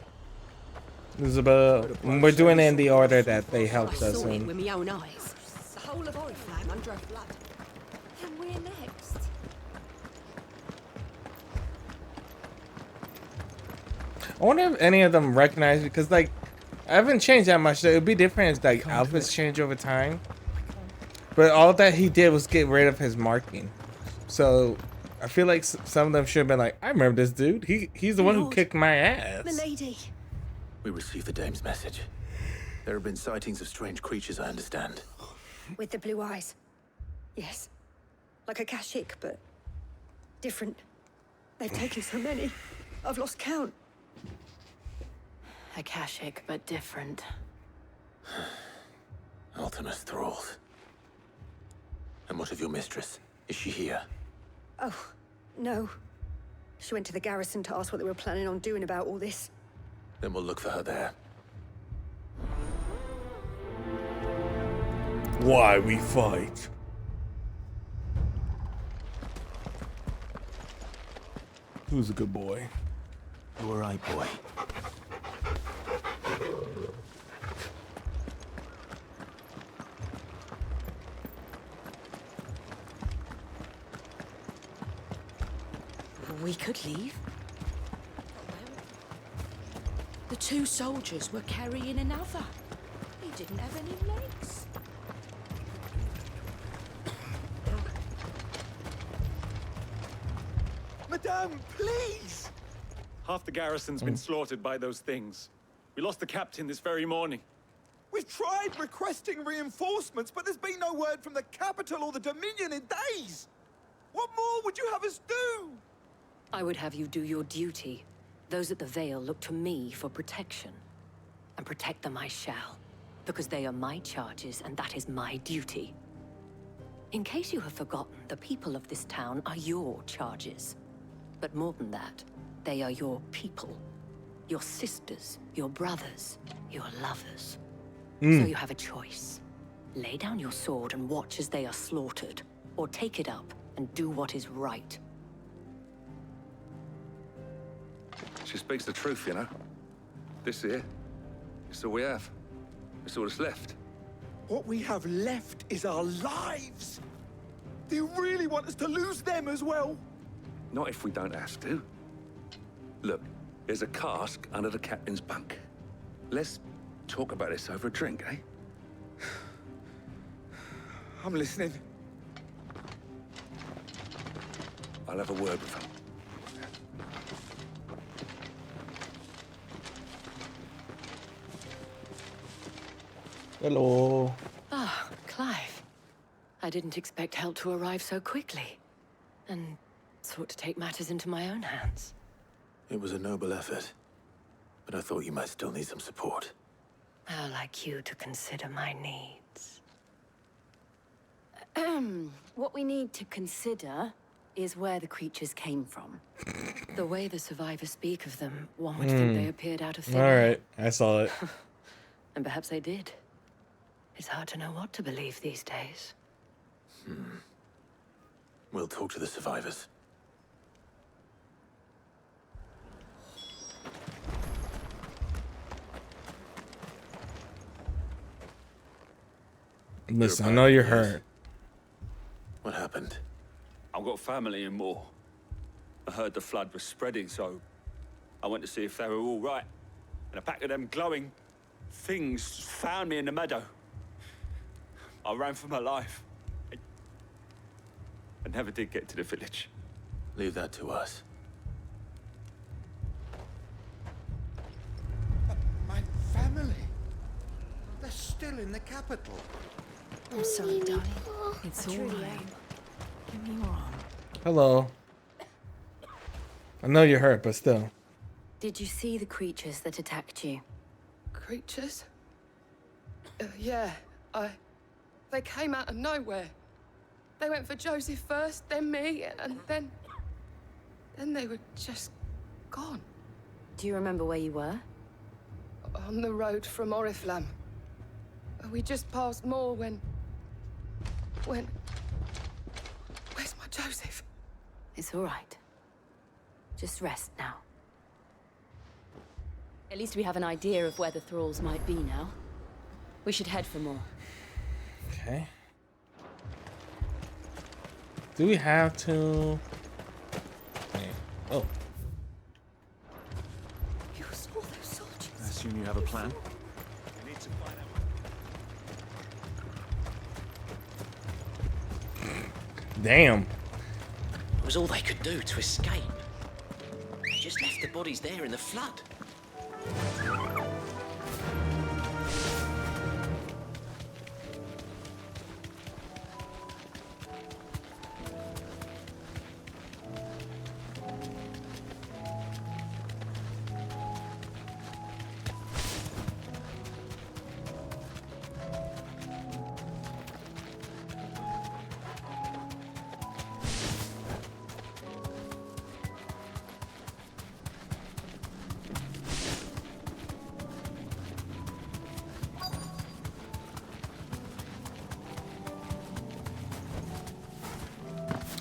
Isabel, we're doing it in the order that they helped us saw it in. with my own eyes. The whole of Oriflamme under a flood. And we're next. I wonder if any of them recognize it, because like I haven't changed that much. So it'd be different if like outfits change over time. But all that he did was get rid of his marking. So I feel like some of them should have been like, I remember this dude. He's the one who kicked my ass. Milady. We received the dame's message. There have been sightings of strange creatures, I understand. With the blue eyes. Yes. Like a Kashik, but different. They've taken so many. I've lost count. Akashic, but different. Ultimus thralls. And what of your mistress? Is she here? Oh, no. She went to the garrison to ask what they were planning on doing about all this. Then we'll look for her there. Why we fight? Who's a good boy? You all right, boy? We could leave. The two soldiers were carrying another. He didn't have any legs. Madame, please! Half the garrison's been slaughtered by those things. We lost the captain this very morning. We've tried requesting reinforcements, but there's been no word from the capital or the Dominion in days. What more would you have us do? I would have you do your duty. Those at the Vale look to me for protection. And protect them I shall. Because they are my charges, and that is my duty. In case you have forgotten, the people of this town are your charges. But more than that, they are your people. Your sisters, your brothers, your lovers. So you have a choice. Lay down your sword and watch as they are slaughtered. Or take it up and do what is right. She speaks the truth, you know. This here, it's all we have. It's all that's left. What we have left is our lives. Do you really want us to lose them as well? Not if we don't have to. Look, there's a cask under the captain's bunk. Let's talk about this over a drink, eh? I'm listening. I'll have a word with him. Hello. Ah, Clive. I didn't expect help to arrive so quickly. And sought to take matters into my own hands. It was a noble effort, but I thought you might still need some support. How like you to consider my needs. What we need to consider is where the creatures came from. The way the survivors speak of them, one would think they appeared out of thin air. Alright, I saw it. And perhaps they did. It's hard to know what to believe these days. We'll talk to the survivors. Listen, I know you're hurt. What happened? family and more. I heard the flood was spreading, so I went to see if they were all right. And a pack of them glowing things found me in the meadow. I ran for my life. I never did get to the village. Leave that to us. My family. They're still in the capital. I'm sorry, darling. It's all Truly right. Give me your arm. Hello. I know you're hurt, but still. Did you see the creatures that attacked you? Creatures? Yeah, they came out of nowhere. They went for Joseph first, then me, and then they were just gone. Do you remember where you were? On the road from Oriflamme. We just passed Moor when... Where's my Joseph? It's all right. Just rest now. At least we have an idea of where the thralls might be now. We should head for more. Okay. Do we have to... Okay. Oh. You saw those soldiers. I assume you have a plan? Damn. It was all they could do to escape. They just left the bodies there in the flood.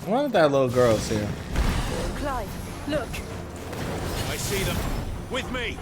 One of that little girl's here. Clive, look. I see them. With me.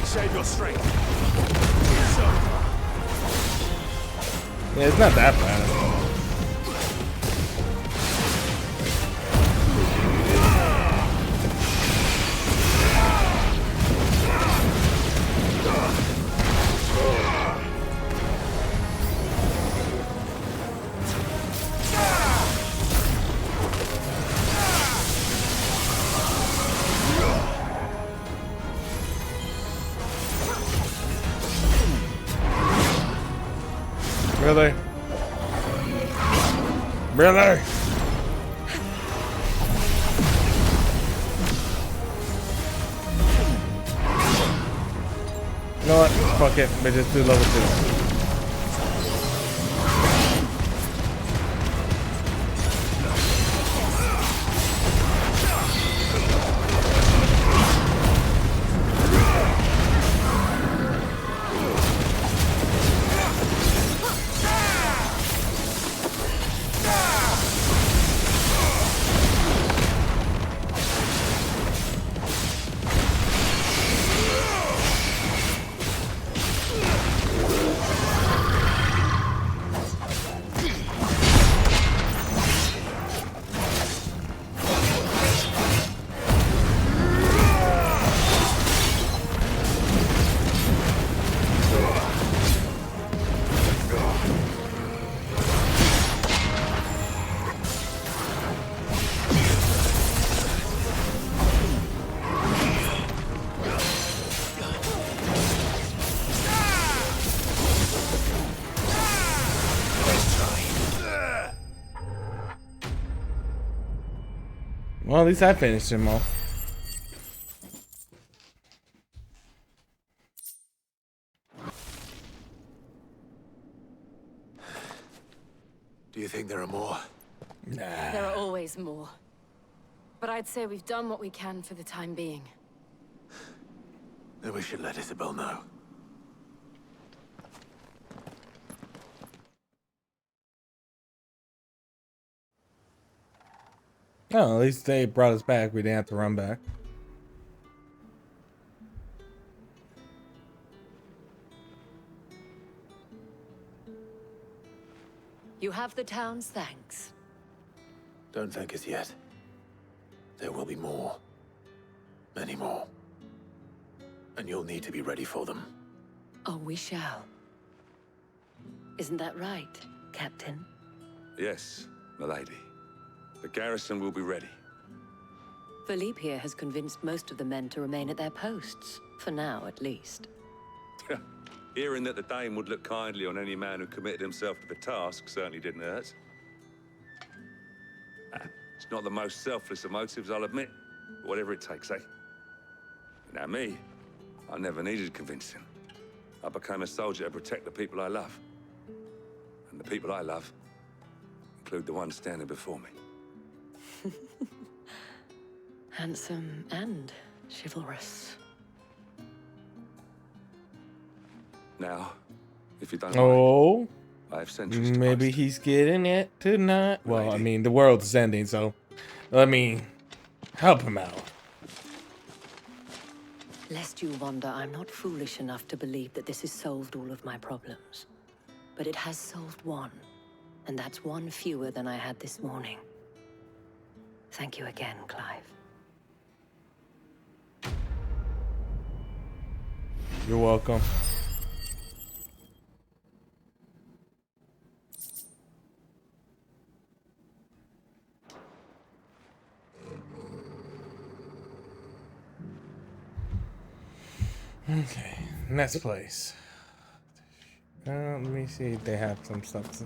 Save your strength. Yeah, it's not that bad. Really? Really? You know what? Fuck it. We just do level 2. Well, at least I finished him off. Do you think there are more? There are always more. But I'd say we've done what we can for the time being. Then we should let Isabel know. Oh, at least they brought us back. We didn't have to run back. You have the town's thanks. Don't thank us yet. There will be more. Many more. And you'll need to be ready for them. Oh, we shall. Isn't that right, Captain? Yes, milady. The garrison will be ready. Philippe here has convinced most of the men to remain at their posts. For now, at least. Hearing that the Dane would look kindly on any man who committed himself to the task certainly didn't hurt. It's not the most selfless of motives, I'll admit. But whatever it takes, eh? Now me, I never needed convincing. I became a soldier to protect the people I love. And the people I love include the ones standing before me. Handsome and chivalrous. Now, if you don't Oh, mind, I have sentries to maybe he's getting it tonight. Well, I mean, the world's ending, so let me help him out. Lest you wonder, I'm not foolish enough to believe that this has solved all of my problems. But it has solved one, and that's one fewer than I had this morning. Thank you again, Clive. You're welcome. Okay, next place. Let me see if they have some stuff.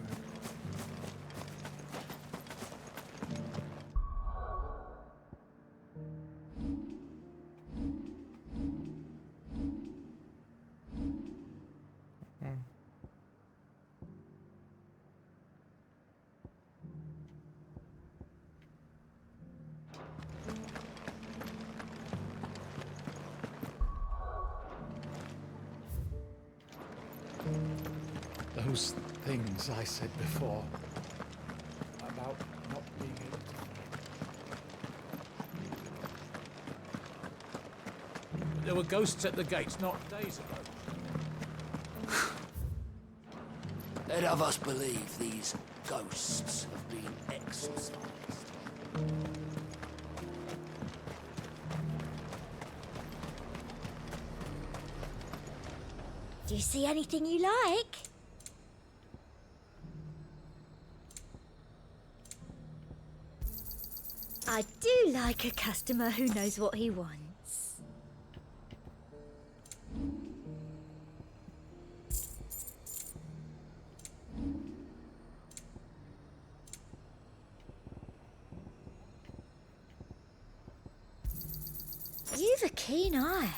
Those things I said before about not being able to. There were ghosts at the gates not days ago. Let of us believe these ghosts have been exorcised. Do you see anything you like? I do like a customer who knows what he wants. You've a keen eye.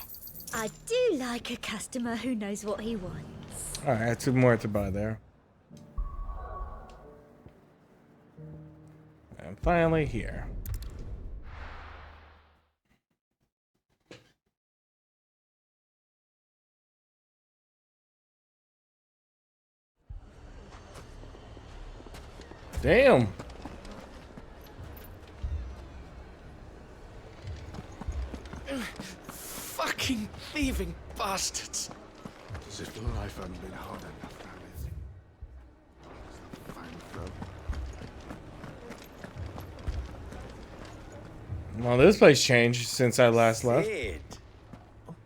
I do like a customer who knows what he wants. All right, two more to buy there. And finally here. Damn. Fucking thieving bastards. As if life hadn't been hard enough, that is. Fine throw. Well, this place changed since I last left. Sid.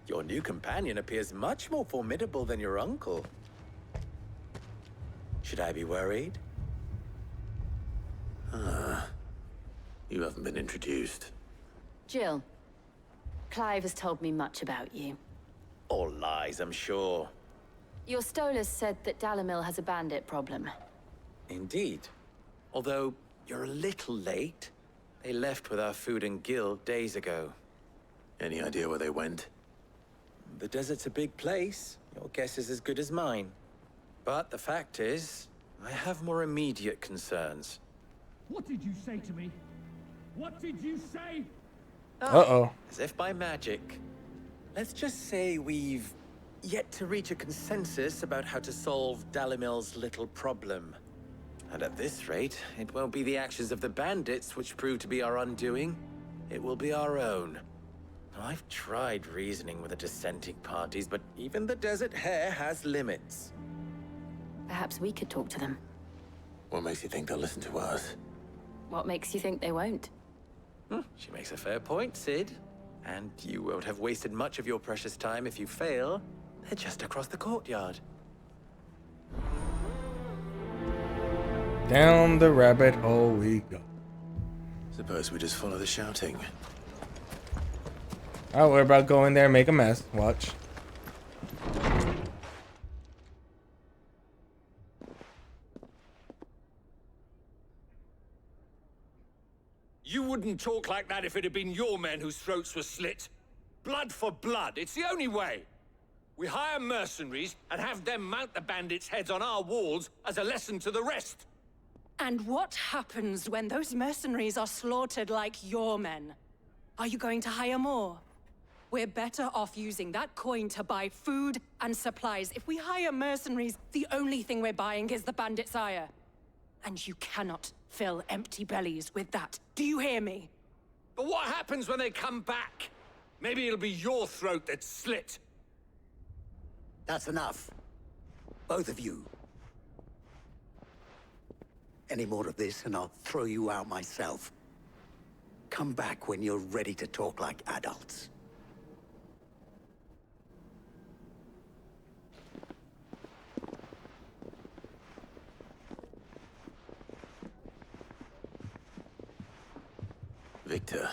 Your new companion appears much more formidable than your uncle. Should I be worried? You haven't been introduced. Jill, Clive has told me much about you. All lies, I'm sure. Your Stolas said that Dalamil has a bandit problem. Indeed. Although, you're a little late. They left with our food and guild days ago. Any idea where they went? The desert's a big place. Your guess is as good as mine. But the fact is, I have more immediate concerns. What did you say to me? What did you say? Uh-oh. As if by magic. Let's just say we've yet to reach a consensus about how to solve Dalimil's little problem. And at this rate, it won't be the actions of the bandits which prove to be our undoing. It will be our own. I've tried reasoning with the dissenting parties, but even the Desert Hare has limits. Perhaps we could talk to them. What makes you think they'll listen to us? What makes you think they won't? She makes a fair point, Sid. And you won't have wasted much of your precious time if you fail. They're just across the courtyard. Down the rabbit hole we go. Suppose we just follow the shouting. Oh, we're about to go in there and make a mess. Watch. You wouldn't talk like that if it had been your men whose throats were slit. Blood for blood, it's the only way. We hire mercenaries and have them mount the bandits' heads on our walls as a lesson to the rest. And what happens when those mercenaries are slaughtered like your men? Are you going to hire more? We're better off using that coin to buy food and supplies. If we hire mercenaries, the only thing we're buying is the bandits' ire. And you cannot fill empty bellies with that. Do you hear me? But what happens when they come back? Maybe it'll be your throat that's slit. That's enough. Both of you. Any more of this and I'll throw you out myself. Come back when you're ready to talk like adults. Victor.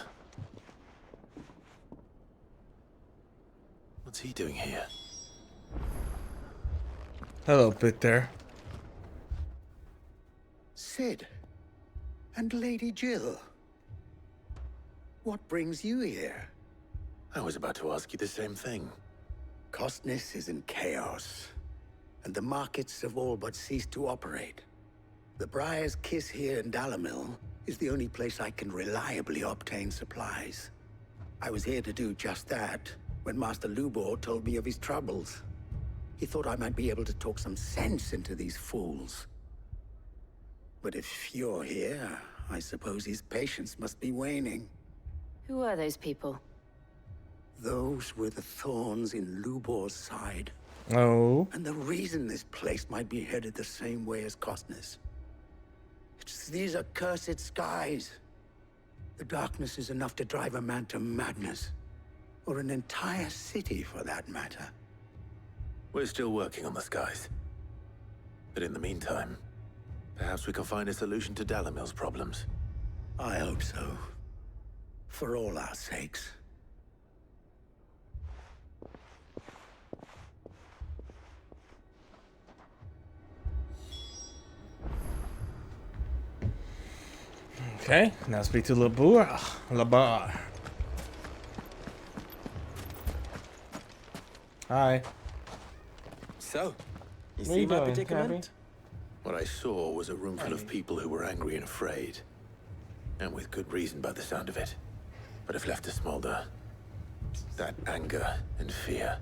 What's he doing here? Hello, Victor. Sid. And Lady Jill. What brings you here? I was about to ask you the same thing. Costness is in chaos, and the markets have all but ceased to operate. The Briar's Kiss here in Dalimil is the only place I can reliably obtain supplies. I was here to do just that when Master Lubor told me of his troubles. He thought I might be able to talk some sense into these fools. But if you're here, I suppose his patience must be waning. Who are those people? Those were the thorns in Lubor's side. Oh. And the reason this place might be headed the same way as Costness. It's these accursed skies. The darkness is enough to drive a man to madness. Or an entire city, for that matter. We're still working on the skies. But in the meantime, perhaps we can find a solution to Dalimil's problems. I hope so. For all our sakes. Okay, now speak to Labar. Hi. So, you What are see you my doing, predicament? What I saw was a room full of people who were angry and afraid. And with good reason by the sound of it. But if left to smolder, that anger and fear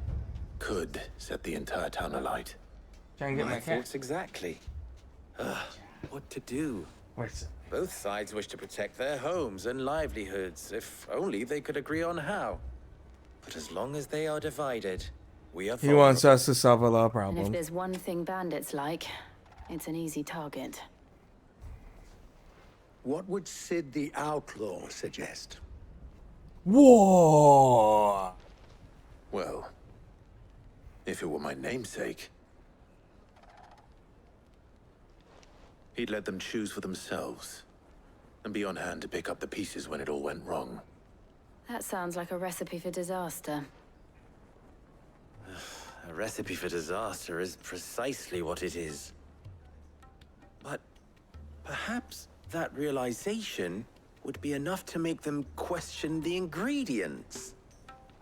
could set the entire town alight. Trying to get my cat. thoughts exactly. What to do? Where's it? Both sides wish to protect their homes and livelihoods, if only they could agree on how. But as long as they are divided, we are He wants us to solve a lot of And if problems. there's one thing bandits like, it's an easy target. What would Sid the Outlaw suggest? Whoa! Well, if it were my namesake, he'd let them choose for themselves and be on hand to pick up the pieces when it all went wrong. That sounds like a recipe for disaster. A recipe for disaster is precisely what it is. But perhaps that realization would be enough to make them question the ingredients.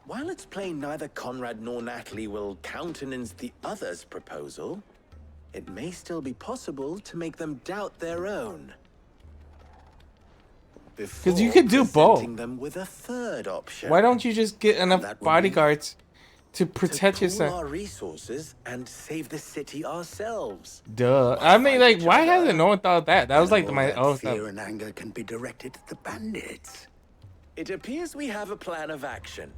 While it's plain neither Conrad nor Natalie will countenance the other's proposal, it may still be possible to make them doubt their own. Because you could do both. Presenting them with a third option. Why don't you just get enough That would be bodyguards to protect pool yourself? our resources and save the city ourselves. Duh. I mean, like, why hasn't no one thought of that? That was like All my that stuff. fear and anger can be directed at the bandits. It appears we have a plan of action.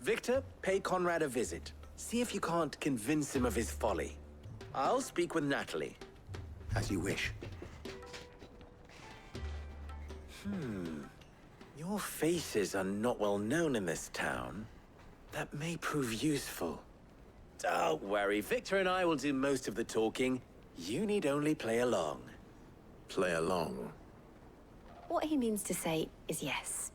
Victor, pay Conrad a visit. See if you can't convince him of his folly. I'll speak with Natalie. As you wish. Your faces are not well known in this town. That may prove useful. Don't worry, Victor and I will do most of the talking. You need only play along. Play along? What he means to say is yes.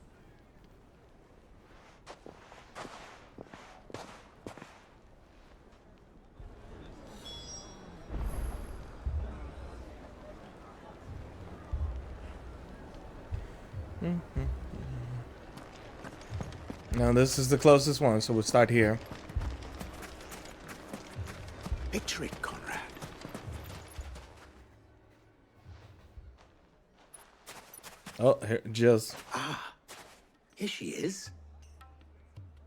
Now this is the closest one, so we'll start here. Picture it, Conrad. Oh, here, Jill. Ah, here she is.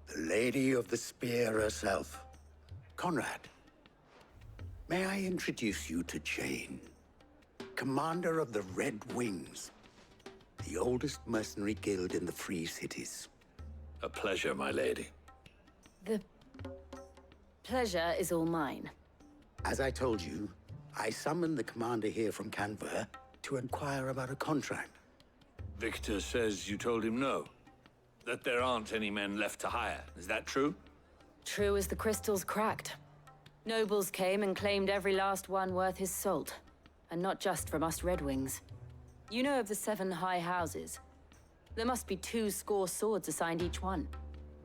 The Lady of the Spear herself. Conrad, may I introduce you to Jane, commander of the Red Wings, the oldest mercenary guild in the Free Cities. A pleasure, my lady. The pleasure is all mine. As I told you, I summoned the commander here from Canberra to inquire about a contract. Victor says you told him no. That there aren't any men left to hire. Is that true? True as the crystals cracked. Nobles came and claimed every last one worth his salt. And not just from us Red Wings. You know of the 7 high houses. There must be 2 swords assigned each one.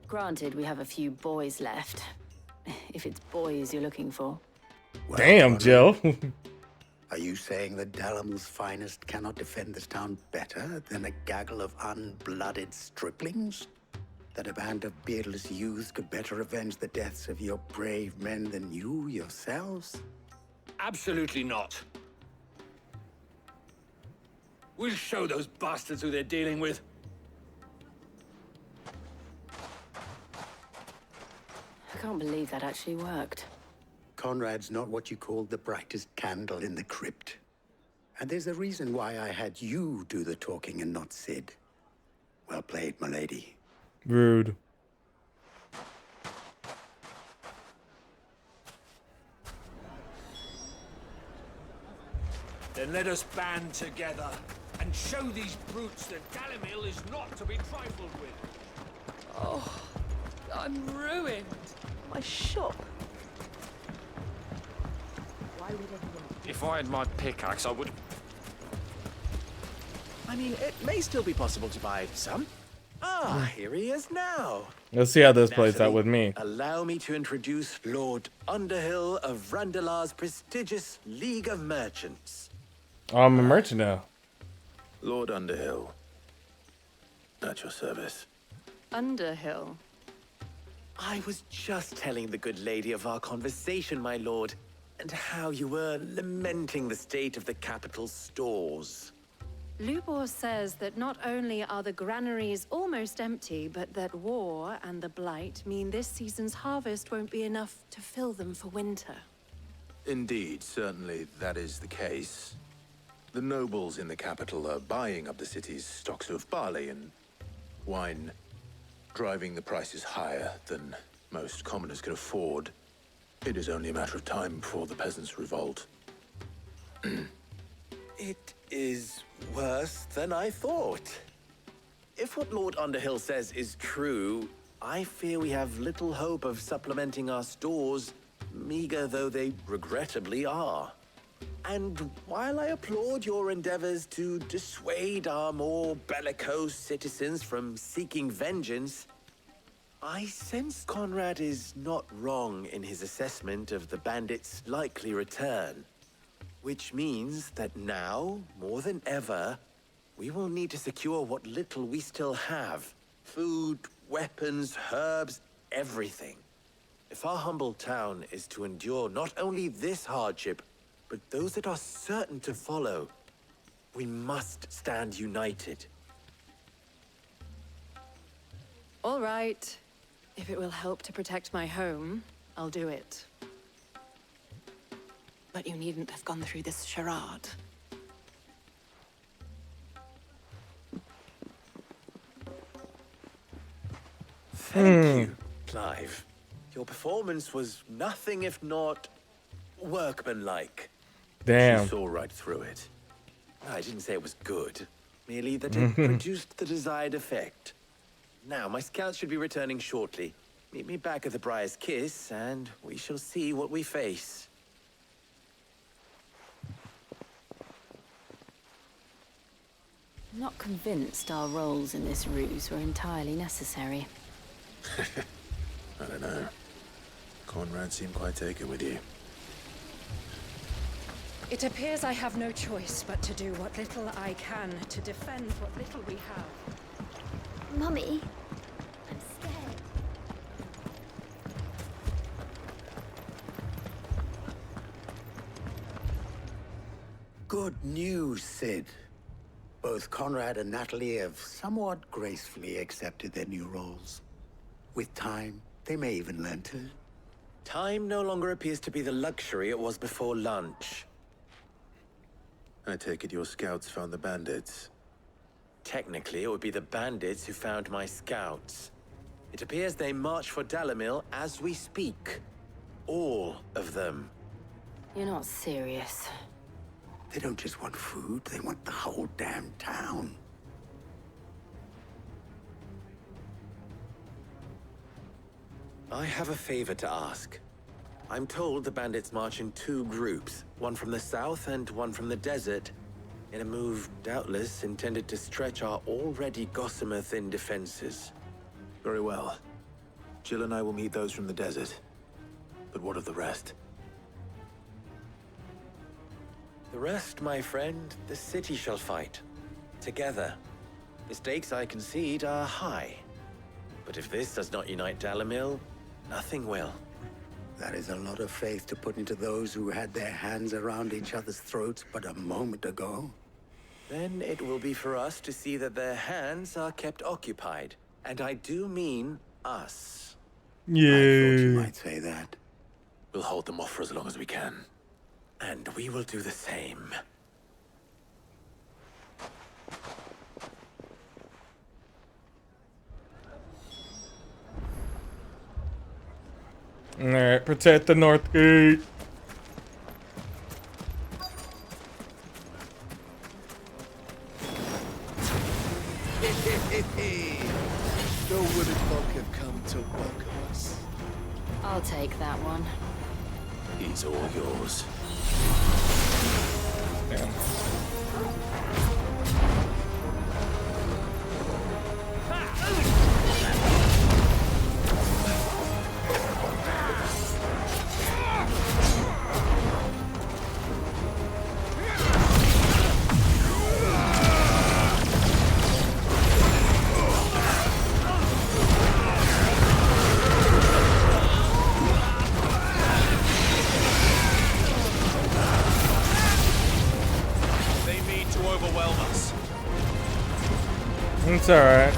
Granted, we have a few boys left. If it's boys you're looking for. Well, Damn, Conrad, Jill. Are you saying that Dalamil's finest cannot defend this town better than a gaggle of unblooded striplings? That a band of beardless youths could better avenge the deaths of your brave men than you yourselves? Absolutely not. We'll show those bastards who they're dealing with. I can't believe that actually worked. Conrad's not what you called the brightest candle in the crypt. And there's a reason why I had you do the talking and not Sid. Well played, my lady. Rude. Then let us band together and show these brutes that Dalimil is not to be trifled with. Oh, I'm ruined. My shop. Why would everyone... If I had my pickaxe, I would... I mean, it may still be possible to buy some. Ah, here he is now. Let's see how this plays out Natalie, with me. Allow me to introduce Lord Underhill of Randalar's prestigious League of Merchants. Oh, I'm a merchant now. Lord Underhill. At your service. Underhill. I was just telling the good lady of our conversation, my lord, and how you were lamenting the state of the capital's stores. Lubor says that not only are the granaries almost empty, but that war and the Blight mean this season's harvest won't be enough to fill them for winter. Indeed, certainly that is the case. The nobles in the capital are buying up the city's stocks of barley and wine, driving the prices higher than most commoners can afford. It is only a matter of time before the peasants revolt. It is worse than I thought. If what Lord Underhill says is true, I fear we have little hope of supplementing our stores, meager though they regrettably are. And while I applaud your endeavors to dissuade our more bellicose citizens from seeking vengeance, I sense Conrad is not wrong in his assessment of the bandits' likely return. Which means that now, more than ever, we will need to secure what little we still have. Food, weapons, herbs, everything. If our humble town is to endure not only this hardship, but those that are certain to follow, we must stand united. All right. If it will help to protect my home, I'll do it. But you needn't have gone through this charade. Thank you, Clive. Your performance was nothing if not workmanlike. Damn. You saw right through it. I didn't say it was good, merely that it produced the desired effect. Now, my scouts should be returning shortly. Meet me back at the Briar's Kiss, and we shall see what we face. I'm not convinced our roles in this ruse were entirely necessary. I don't know. Conrad seemed quite taken with you. It appears I have no choice but to do what little I can to defend what little we have. Mummy, I'm scared. Good news, Sid. Both Conrad and Natalie have somewhat gracefully accepted their new roles. With time, they may even learn to. Time no longer appears to be the luxury it was before lunch. I take it your scouts found the bandits. Technically, it would be the bandits who found my scouts. It appears they march for Dalimil as we speak. All of them. You're not serious. They don't just want food, they want the whole damn town. I have a favor to ask. I'm told the bandits march in two groups, one from the south and one from the desert, in a move doubtless intended to stretch our already gossamer-thin defenses. Very well. Jill and I will meet those from the desert. But what of the rest? The rest, my friend, the city shall fight. Together. The stakes, I concede, are high. But if this does not unite Dalimil, nothing will. That is a lot of faith to put into those who had their hands around each other's throats but a moment ago. Then it will be for us to see that their hands are kept occupied. And I do mean us. Yeah. I thought you might say that. We'll hold them off for as long as we can. And we will do the same. Alright, protect the North Gate. No wooden folk have come to welcome us. I'll take that one. He's all yours. Damn. It's alright.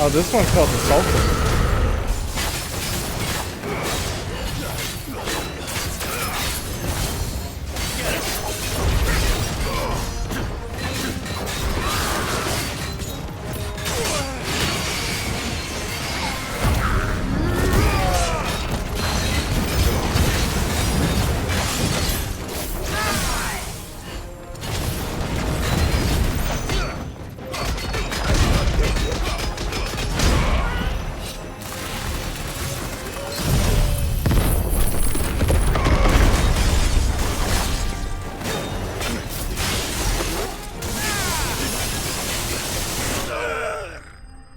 Oh, this one's called the Sultan.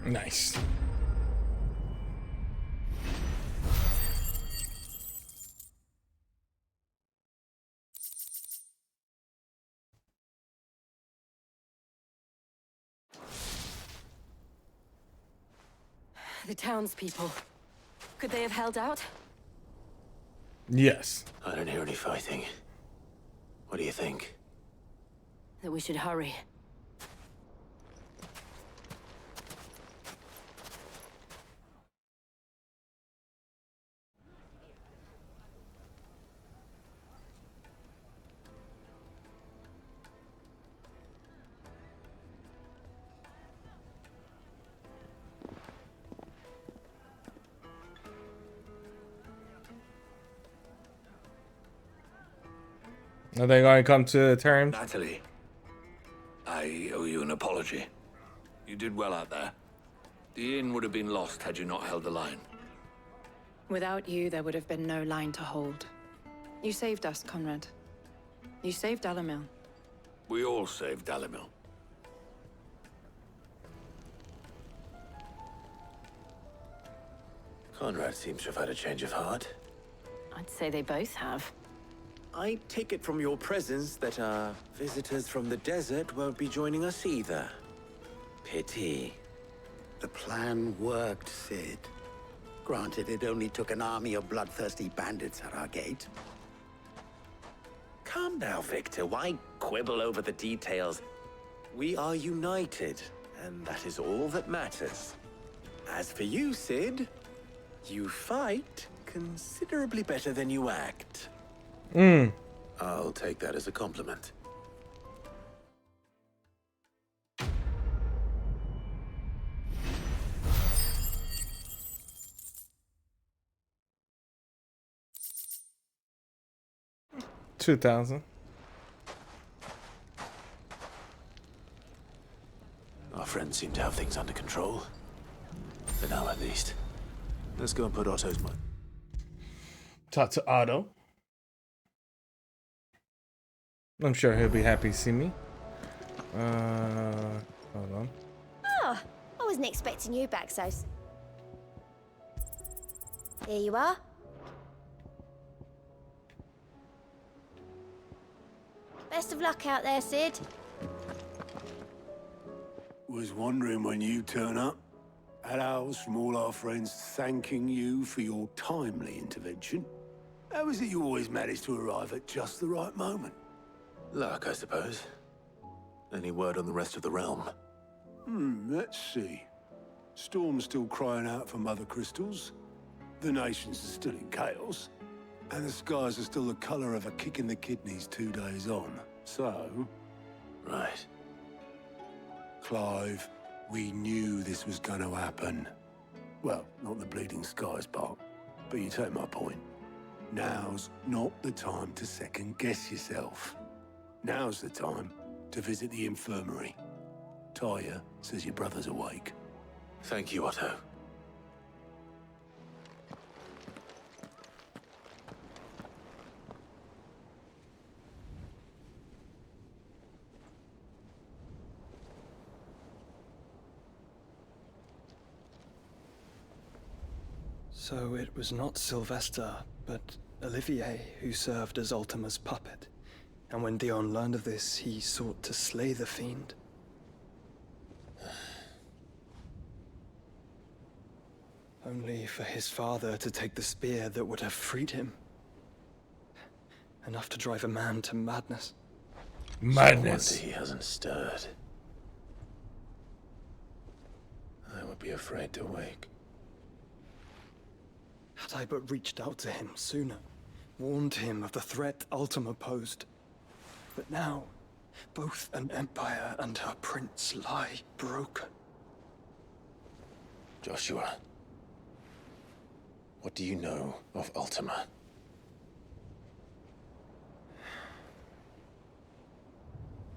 Nice. The townspeople. Could they have held out? Yes. I don't hear any fighting. What do you think? That we should hurry. Are they going to come to terms? Natalie, I owe you an apology. You did well out there. The inn would have been lost had you not held the line. Without you, there would have been no line to hold. You saved us, Conrad. You saved Dalimil. We all saved Dalimil. Conrad seems to have had a change of heart. I'd say they both have. I take it from your presence that our visitors from the desert won't be joining us either. Pity. The plan worked, Sid. Granted, it only took an army of bloodthirsty bandits at our gate. Calm now, Victor. Why quibble over the details? We are united, and that is all that matters. As for you, Sid, you fight considerably better than you act. I'll take that as a compliment. $2,000. Our friends seem to have things under control. For now, at least. Let's go and put Otto's mind. Talk to Otto. I'm sure he'll be happy to see me. Hold on. Oh, I wasn't expecting you back, Sos. Here you are. Best of luck out there, Sid. Was wondering when you turn up. Had owls from all our friends thanking you for your timely intervention. How is it you always manage to arrive at just the right moment? Luck, I suppose. Any word on the rest of the realm? Let's see. Storm's still crying out for mother crystals. The nations are still in chaos. And the skies are still the color of a kick in the kidneys 2 days on. So... Right. Clive, we knew this was going to happen. Well, not the bleeding skies part, but you take my point. Now's not the time to second-guess yourself. Now's the time to visit the infirmary. Taya says your brother's awake. Thank you, Otto. So it was not Sylvester, but Olivier who served as Ultima's puppet. And when Dion learned of this, he sought to slay the fiend. Only for his father to take the spear that would have freed him. Enough to drive a man to madness. Madness. No wonder he hasn't stirred. I were Don't be afraid to wake. Had I but reached out to him sooner, warned him of the threat Ultima posed. But now, both an empire and her prince lie broken. Joshua, what do you know of Ultima?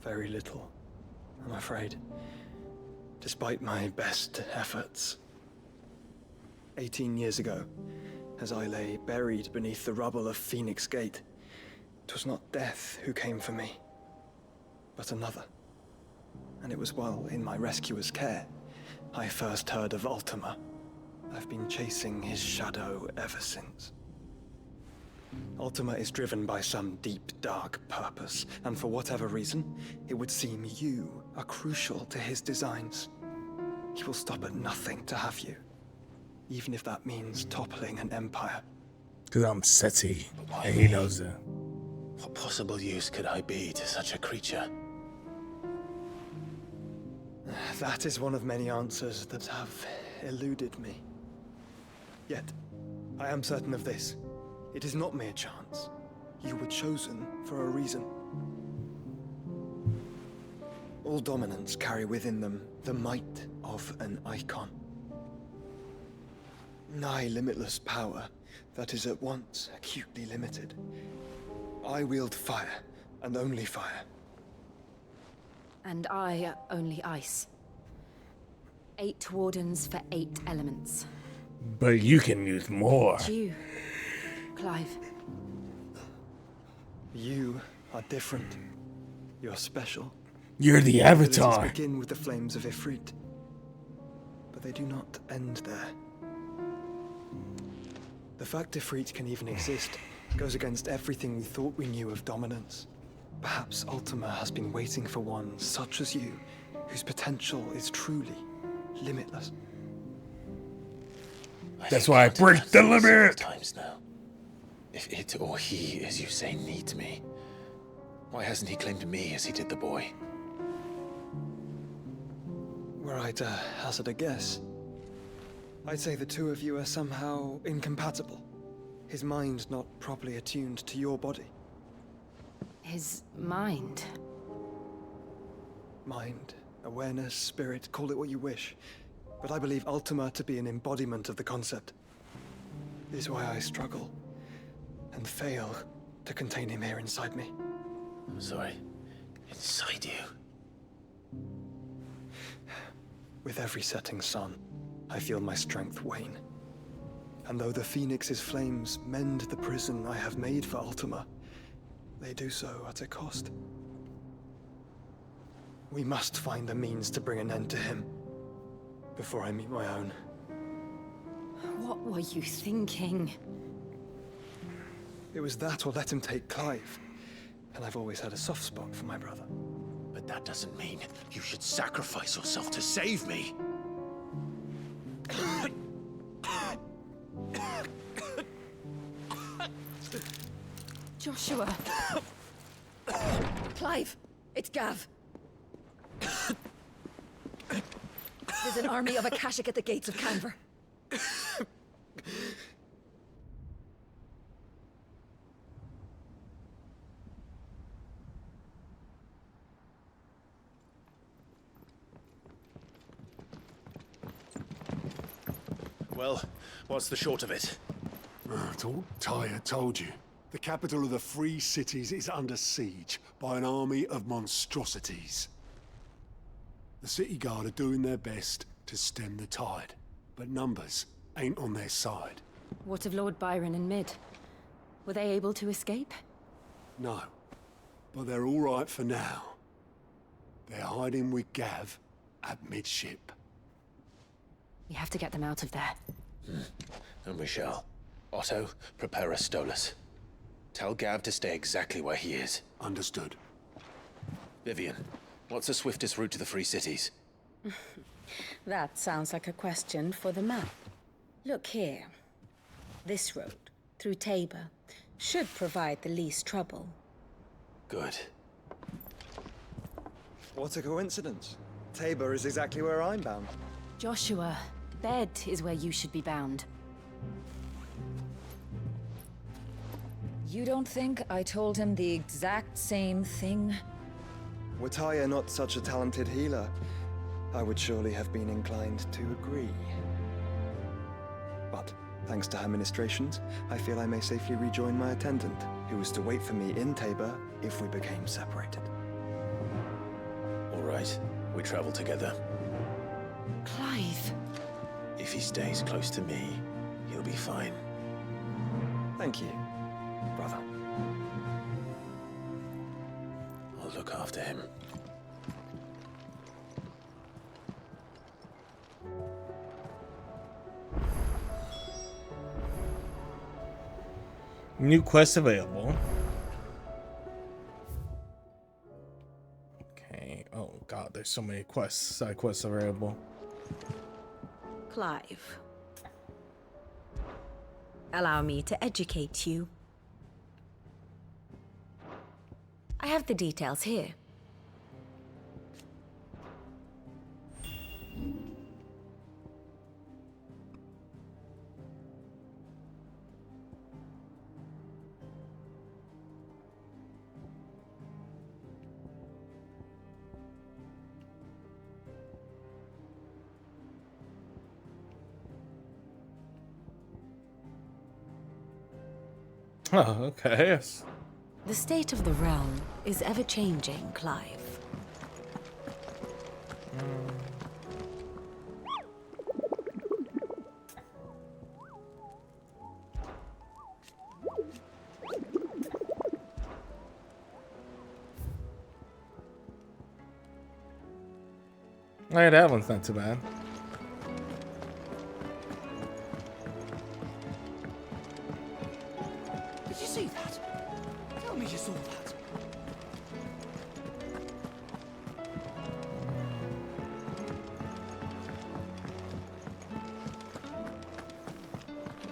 Very little, I'm afraid. Despite my best efforts. 18 years ago, as I lay buried beneath the rubble of Phoenix Gate, it was not death who came for me, but another. And it was while in my rescuer's care, I first heard of Ultima. I've been chasing his shadow ever since. Ultima is driven by some deep, dark purpose, and for whatever reason, it would seem you are crucial to his designs. He will stop at nothing to have you, even if that means toppling an empire. Because I'm Seti, and he knows that. What possible use could I be to such a creature? That is one of many answers that have eluded me. Yet, I am certain of this. It is not mere chance. You were chosen for a reason. All dominants carry within them the might of an icon. Nigh limitless power that is at once acutely limited. I wield fire, and only fire. And I only ice. 8 wardens for 8 elements. But you can use more. It's you, Clive. You are different. You're special. You're the Avatar. Abilities begin with the flames of Ifrit, but they do not end there. The fact Ifrit can even exist goes against everything we thought we knew of dominance. Perhaps Ultima has been waiting for one such as you, whose potential is truly limitless. That's why I break the limit! Times now. If it or he, as you say, needs me, why hasn't he claimed me as he did the boy? Were I to hazard a guess, I'd say the two of you are somehow incompatible. His mind not properly attuned to your body. His mind? Mind, awareness, spirit, call it what you wish. But I believe Ultima to be an embodiment of the concept. This is why I struggle and fail to contain him here inside me. I'm sorry. Inside you? With every setting sun, I feel my strength wane. And though the Phoenix's flames mend the prison I have made for Ultima, they do so at a cost. We must find a means to bring an end to him before I meet my own. What were you thinking? It was that or let him take Clive. And I've always had a soft spot for my brother. But that doesn't mean you should sacrifice yourself to save me. Joshua. Clive, it's Gav. There's an army of Akashic at the gates of Canver. Well, what's the short of it? I thought Tyre told you. The capital of the Free Cities is under siege by an army of monstrosities. The City Guard are doing their best to stem the tide, but numbers ain't on their side. What of Lord Byron and Mid? Were they able to escape? No, but they're all right for now. They're hiding with Gav at midship. We have to get them out of there. And we shall. Otto, prepare a Stolas. Tell Gav to stay exactly where he is. Understood. Vivian, what's the swiftest route to the Free Cities? That sounds like a question for the map. Look here. This road, through Tabor, should provide the least trouble. Good. What a coincidence. Tabor is exactly where I'm bound. Joshua, bed is where you should be bound. You don't think I told him the exact same thing? Were Taya not such a talented healer, I would surely have been inclined to agree. But thanks to her ministrations, I feel I may safely rejoin my attendant, who was to wait for me in Tabor if we became separated. All right, we travel together. Clive. If he stays close to me, he'll be fine. Thank you, brother. I'll look after him. New quests available. Okay. Oh god, there's so many quests, side quests available. Clive. Allow me to educate you. I have the details here. Oh, okay. Yes. The state of the realm is ever-changing, Clive. Hey, that one's not too bad. Did you see that? Tell me you saw that.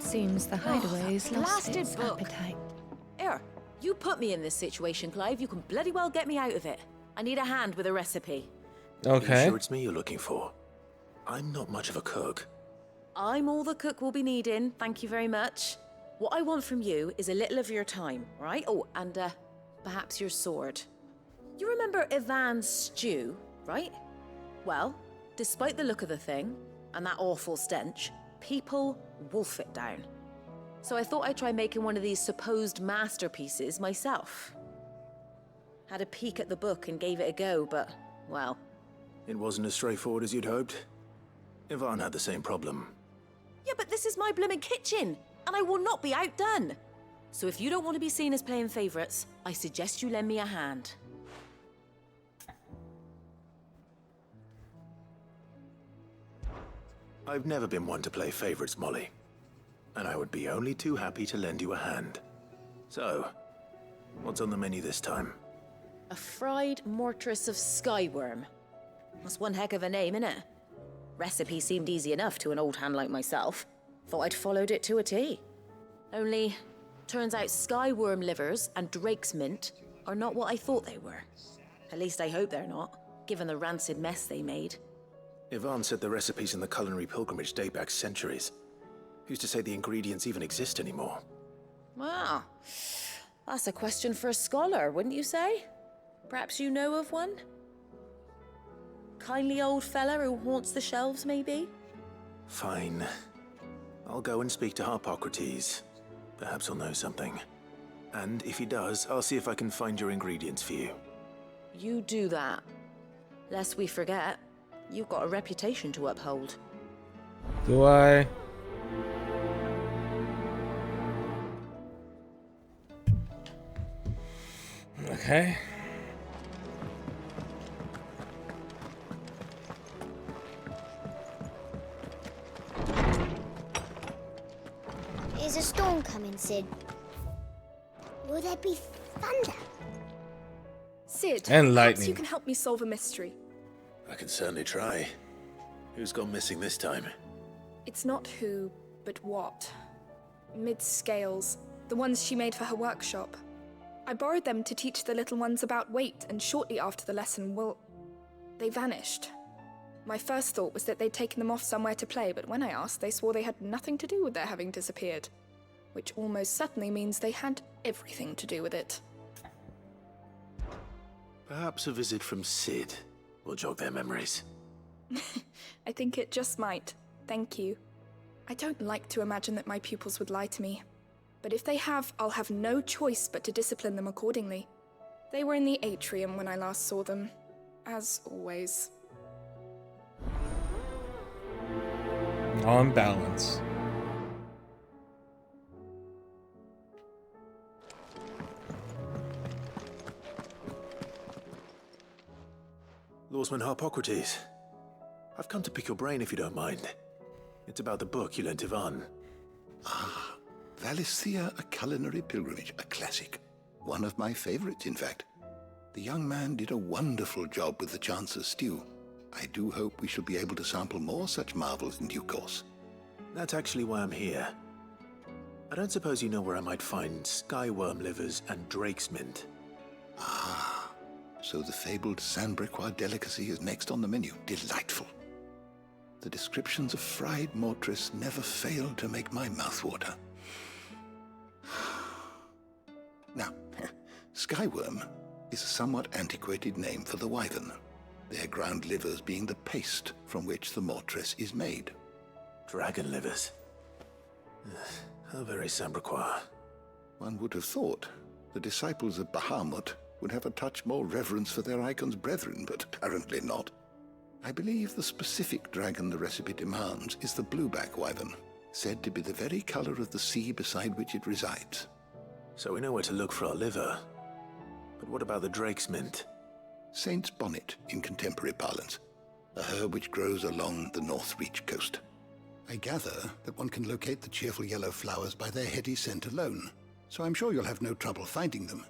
Seems the hideaway's lost blasted its book. appetite. Here, you put me in this situation, Clive. You can bloody well get me out of it. I need a hand with a recipe. Okay. Are you sure it's me you're looking for? I'm not much of a cook. I'm all the cook will be needing, thank you very much. What I want from you is a little of your time, right? Oh, and perhaps your sword. You remember Ivan's stew, right? Well, despite the look of the thing, and that awful stench, people wolf it down. So I thought I'd try making one of these supposed masterpieces myself. Had a peek at the book and gave it a go, but, well... It wasn't as straightforward as you'd hoped. Ivan had the same problem. Yeah, but this is my blimmin' kitchen, and I will not be outdone. So if you don't want to be seen as playing favorites, I suggest you lend me a hand. I've never been one to play favorites, Molly. And I would be only too happy to lend you a hand. So, what's on the menu this time? A fried mortress of skyworm. That's one heck of a name, innit? Recipe seemed easy enough to an old hand like myself. Thought I'd followed it to a T. Only, turns out skyworm livers and drake's mint are not what I thought they were. At least I hope they're not, given the rancid mess they made. Ivan said the recipes in the culinary pilgrimage date back centuries. Who's to say the ingredients even exist anymore? Wow. That's a question for a scholar, wouldn't you say? Perhaps you know of one? Kindly old fella who haunts the shelves, maybe? Fine. I'll go and speak to Harpocrates. Perhaps he'll know something. And if he does, I'll see if I can find your ingredients for you. You do that. Lest we forget, you've got a reputation to uphold. Do I? Okay. Is a storm coming, Sid? Will there be thunder? Sid, And perhaps lightning. you can help me solve a mystery. I can certainly try. Who's gone missing this time? It's not who, but what. Mid's scales, the ones she made for her workshop. I borrowed them to teach the little ones about weight, and shortly after the lesson, well, they vanished. My first thought was that they'd taken them off somewhere to play, but when I asked, they swore they had nothing to do with their having disappeared. Which almost certainly means they had everything to do with it. Perhaps a visit from Sid will jog their memories. I think it just might. Thank you. I don't like to imagine that my pupils would lie to me. But if they have, I'll have no choice but to discipline them accordingly. They were in the atrium when I last saw them. As always. On balance. Lawsman Harpocrates, I've come to pick your brain if you don't mind. It's about the book you lent Ivan. Ah, Valisthea, A Culinary Pilgrimage, a classic. One of my favorites, in fact. The young man did a wonderful job with the Chance's stew. I do hope we shall be able to sample more such marvels in due course. That's actually why I'm here. I don't suppose you know where I might find skyworm livers and drake's mint. Ah, so the fabled Sandbrequois delicacy is next on the menu. Delightful. The descriptions of fried mortress never failed to make my mouth water. Now, skyworm is a somewhat antiquated name for the wyvern, their ground livers being the paste from which the mortress is made. Dragon livers. How very Sandbrequois. One would have thought the disciples of Bahamut would have a touch more reverence for their icon's brethren, but apparently not. I believe the specific dragon the recipe demands is the blueback wyvern, said to be the very color of the sea beside which it resides. So we know where to look for our liver. But what about the drake's mint? Saint's bonnet in contemporary parlance, a herb which grows along the North Reach coast. I gather that one can locate the cheerful yellow flowers by their heady scent alone, so I'm sure you'll have no trouble finding them.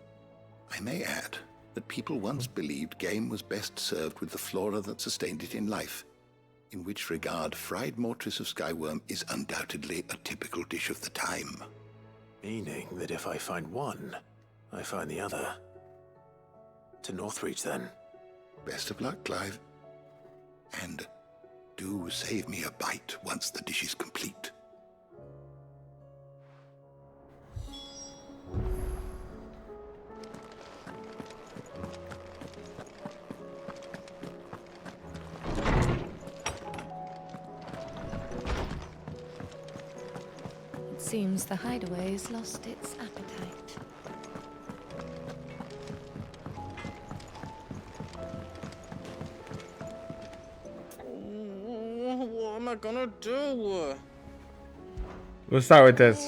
I may add that people once believed game was best served with the flora that sustained it in life, in which regard fried mortress of skyworm is undoubtedly a typical dish of the time. Meaning that if I find one, I find the other. To Northreach, then. Best of luck, Clive. And do save me a bite once the dish is complete. It seems the hideaway has lost its appetite. What am I gonna do? We'll start with this.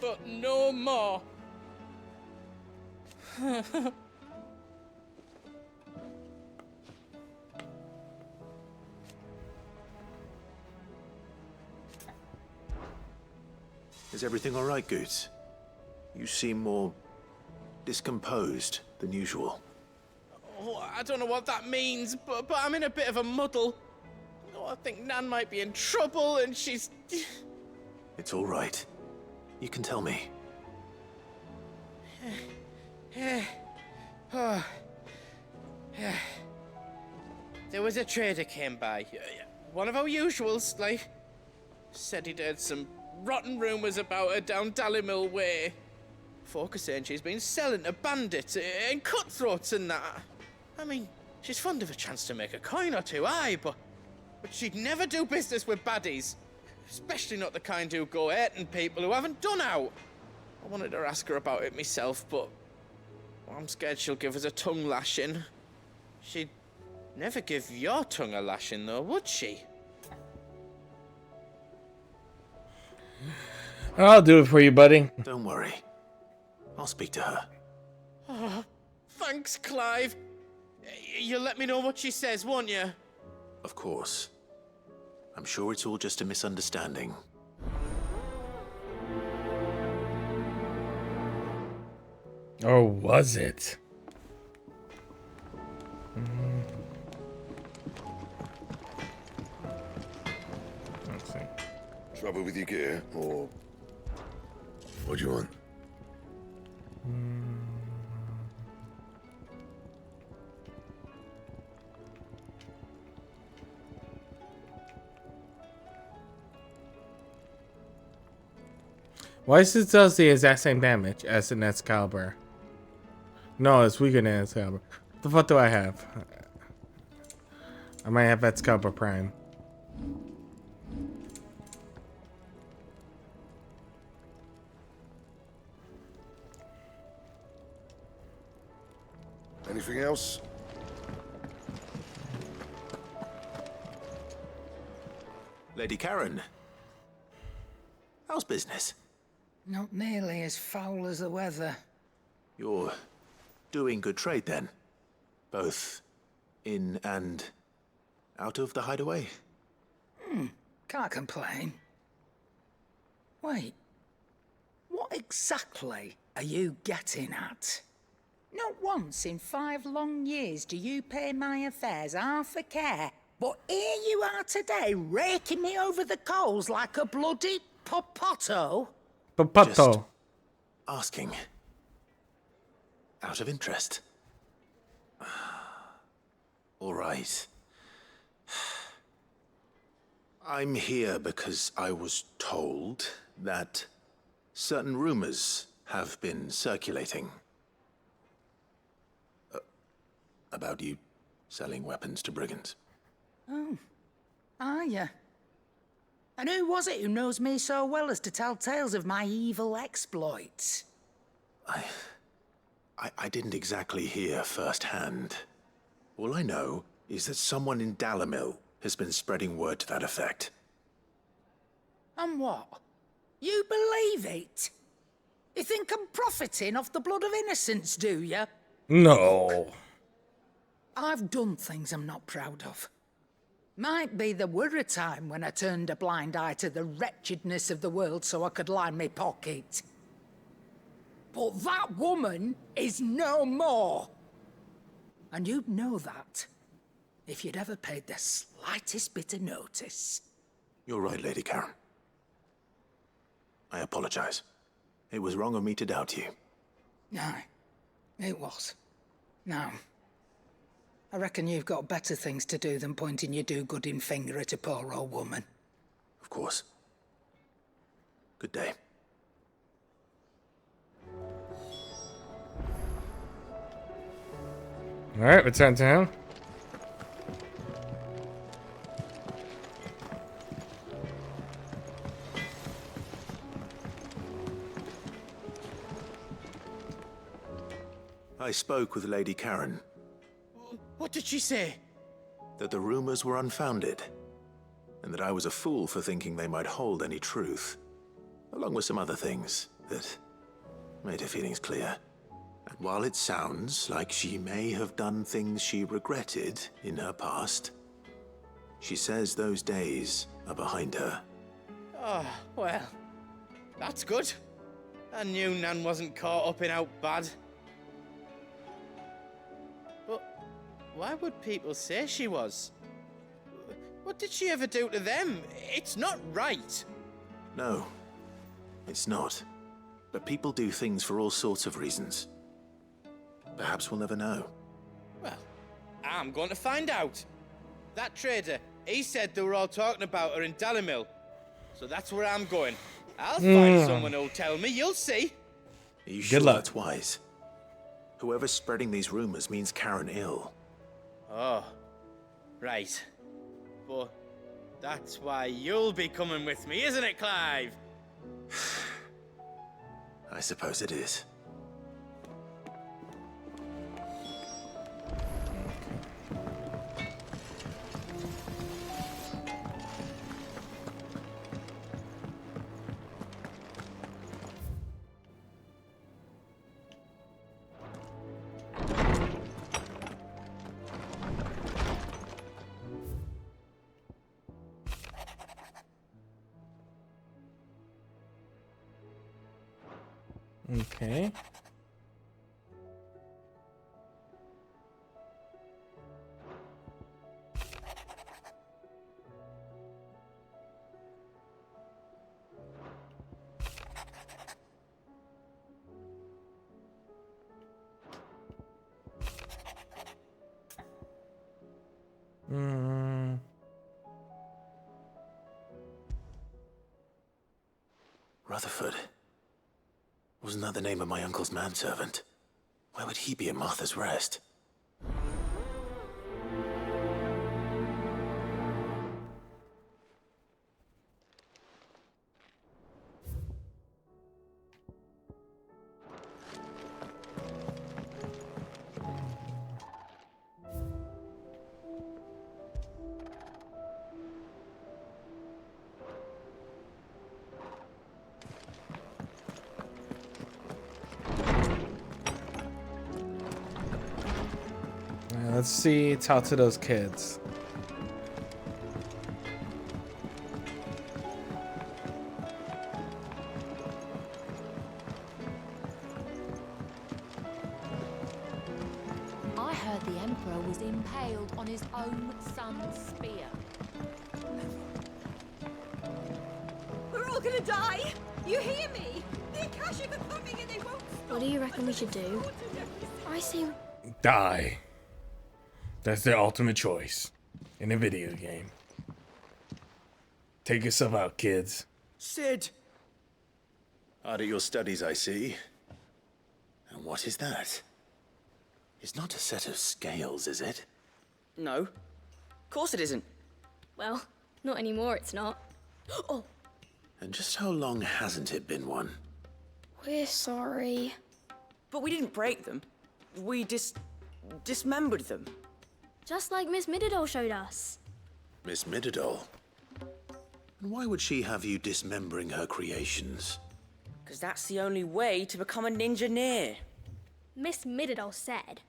But no more. Is everything all right, Goots? You seem more discomposed than usual. Oh, I don't know what that means, but I'm in a bit of a muddle. Oh, I think Nan might be in trouble, and she's... It's all right. You can tell me. There was a trader came by. One of our usuals, like. Said he'd heard some rotten rumours about her down Dalimil Way. Folk are saying she's been selling to bandits and cutthroats and that. I mean, she's fond of a chance to make a coin or two, aye, but she'd never do business with baddies. Especially not the kind who go hurting people who haven't done out. I wanted to ask her about it myself, but I'm scared she'll give us a tongue lashing. She'd never give your tongue a lashing, though, would she? I'll do it for you, buddy. Don't worry. I'll speak to her. Oh, thanks, Clive. You'll let me know what she says, won't you? Of course. I'm sure it's all just a misunderstanding. Or was it? interesting. Trouble with your gear, or what do you want? Why does it does the exact same damage as an Excalibur? No, it's weaker than Excalibur. What the fuck do I have? I might have Excalibur Prime. Anything else? Lady Karen, how's business? Not nearly as foul as the weather. You're doing good trade then? Both in and out of the hideaway? Can't complain. Wait, what exactly are you getting at? Not once in 5 long years do you pay my affairs half a care, but here you are today, raking me over the coals like a bloody popoto. Papato. Asking. Out of interest. All right. I'm here because I was told that certain rumors have been circulating about you selling weapons to brigands. Oh, are ya? And who was it who knows me so well as to tell tales of my evil exploits? I didn't exactly hear firsthand. All I know is that someone in Dalimil has been spreading word to that effect. And what? You believe it? You think I'm profiting off the blood of innocents, do you? No. I've done things I'm not proud of. Might be there were a time when I turned a blind eye to the wretchedness of the world so I could line my pocket. But that woman is no more. And you'd know that if you'd ever paid the slightest bit of notice. You're right, Lady Karen. I apologize. It was wrong of me to doubt you. No, it was. Now, I reckon you've got better things to do than pointing your do-gooding finger at a poor old woman. Of course. Good day. Alright, return to him. I spoke with Lady Karen. What did she say? That the rumors were unfounded, and that I was a fool for thinking they might hold any truth, along with some other things that made her feelings clear. And while it sounds like she may have done things she regretted in her past, she says those days are behind her. Oh, well, that's good. I knew Nan wasn't caught up in out bad. But why would people say she was? What did she ever do to them? It's not right. No, it's not. But people do things for all sorts of reasons. Perhaps we'll never know. Well, I'm going to find out. That trader, he said they were all talking about her in Dalimil. So that's where I'm going. I'll find someone who'll tell me, you'll see. Are you sure that's wise? Whoever's spreading these rumors means Karen ill. Oh, right. But that's why you'll be coming with me, isn't it, Clive? I suppose it is. Okay. Rutherford. Wasn't that the name of my uncle's manservant? Where would he be at Martha's Rest? Let's see. Talk to those kids. I heard the Emperor was impaled on his own son's spear. We're all gonna die! You hear me? The Akashic are coming and they won't stop. What do you reckon we should do? I say Die. That's the ultimate choice in a video game. Take yourself out, kids. Sid! Hard at your studies, I see. And what is that? It's not a set of scales, is it? No. Of course it isn't. well, not anymore, it's not. Oh, And just how long hasn't it been one? we're sorry. But we didn't break them. We dismembered them. Just like Miss Mididol showed us. Miss Mididol? And why would she have you dismembering her creations? Because that's the only way to become a ninja-neer. Miss Mididol said,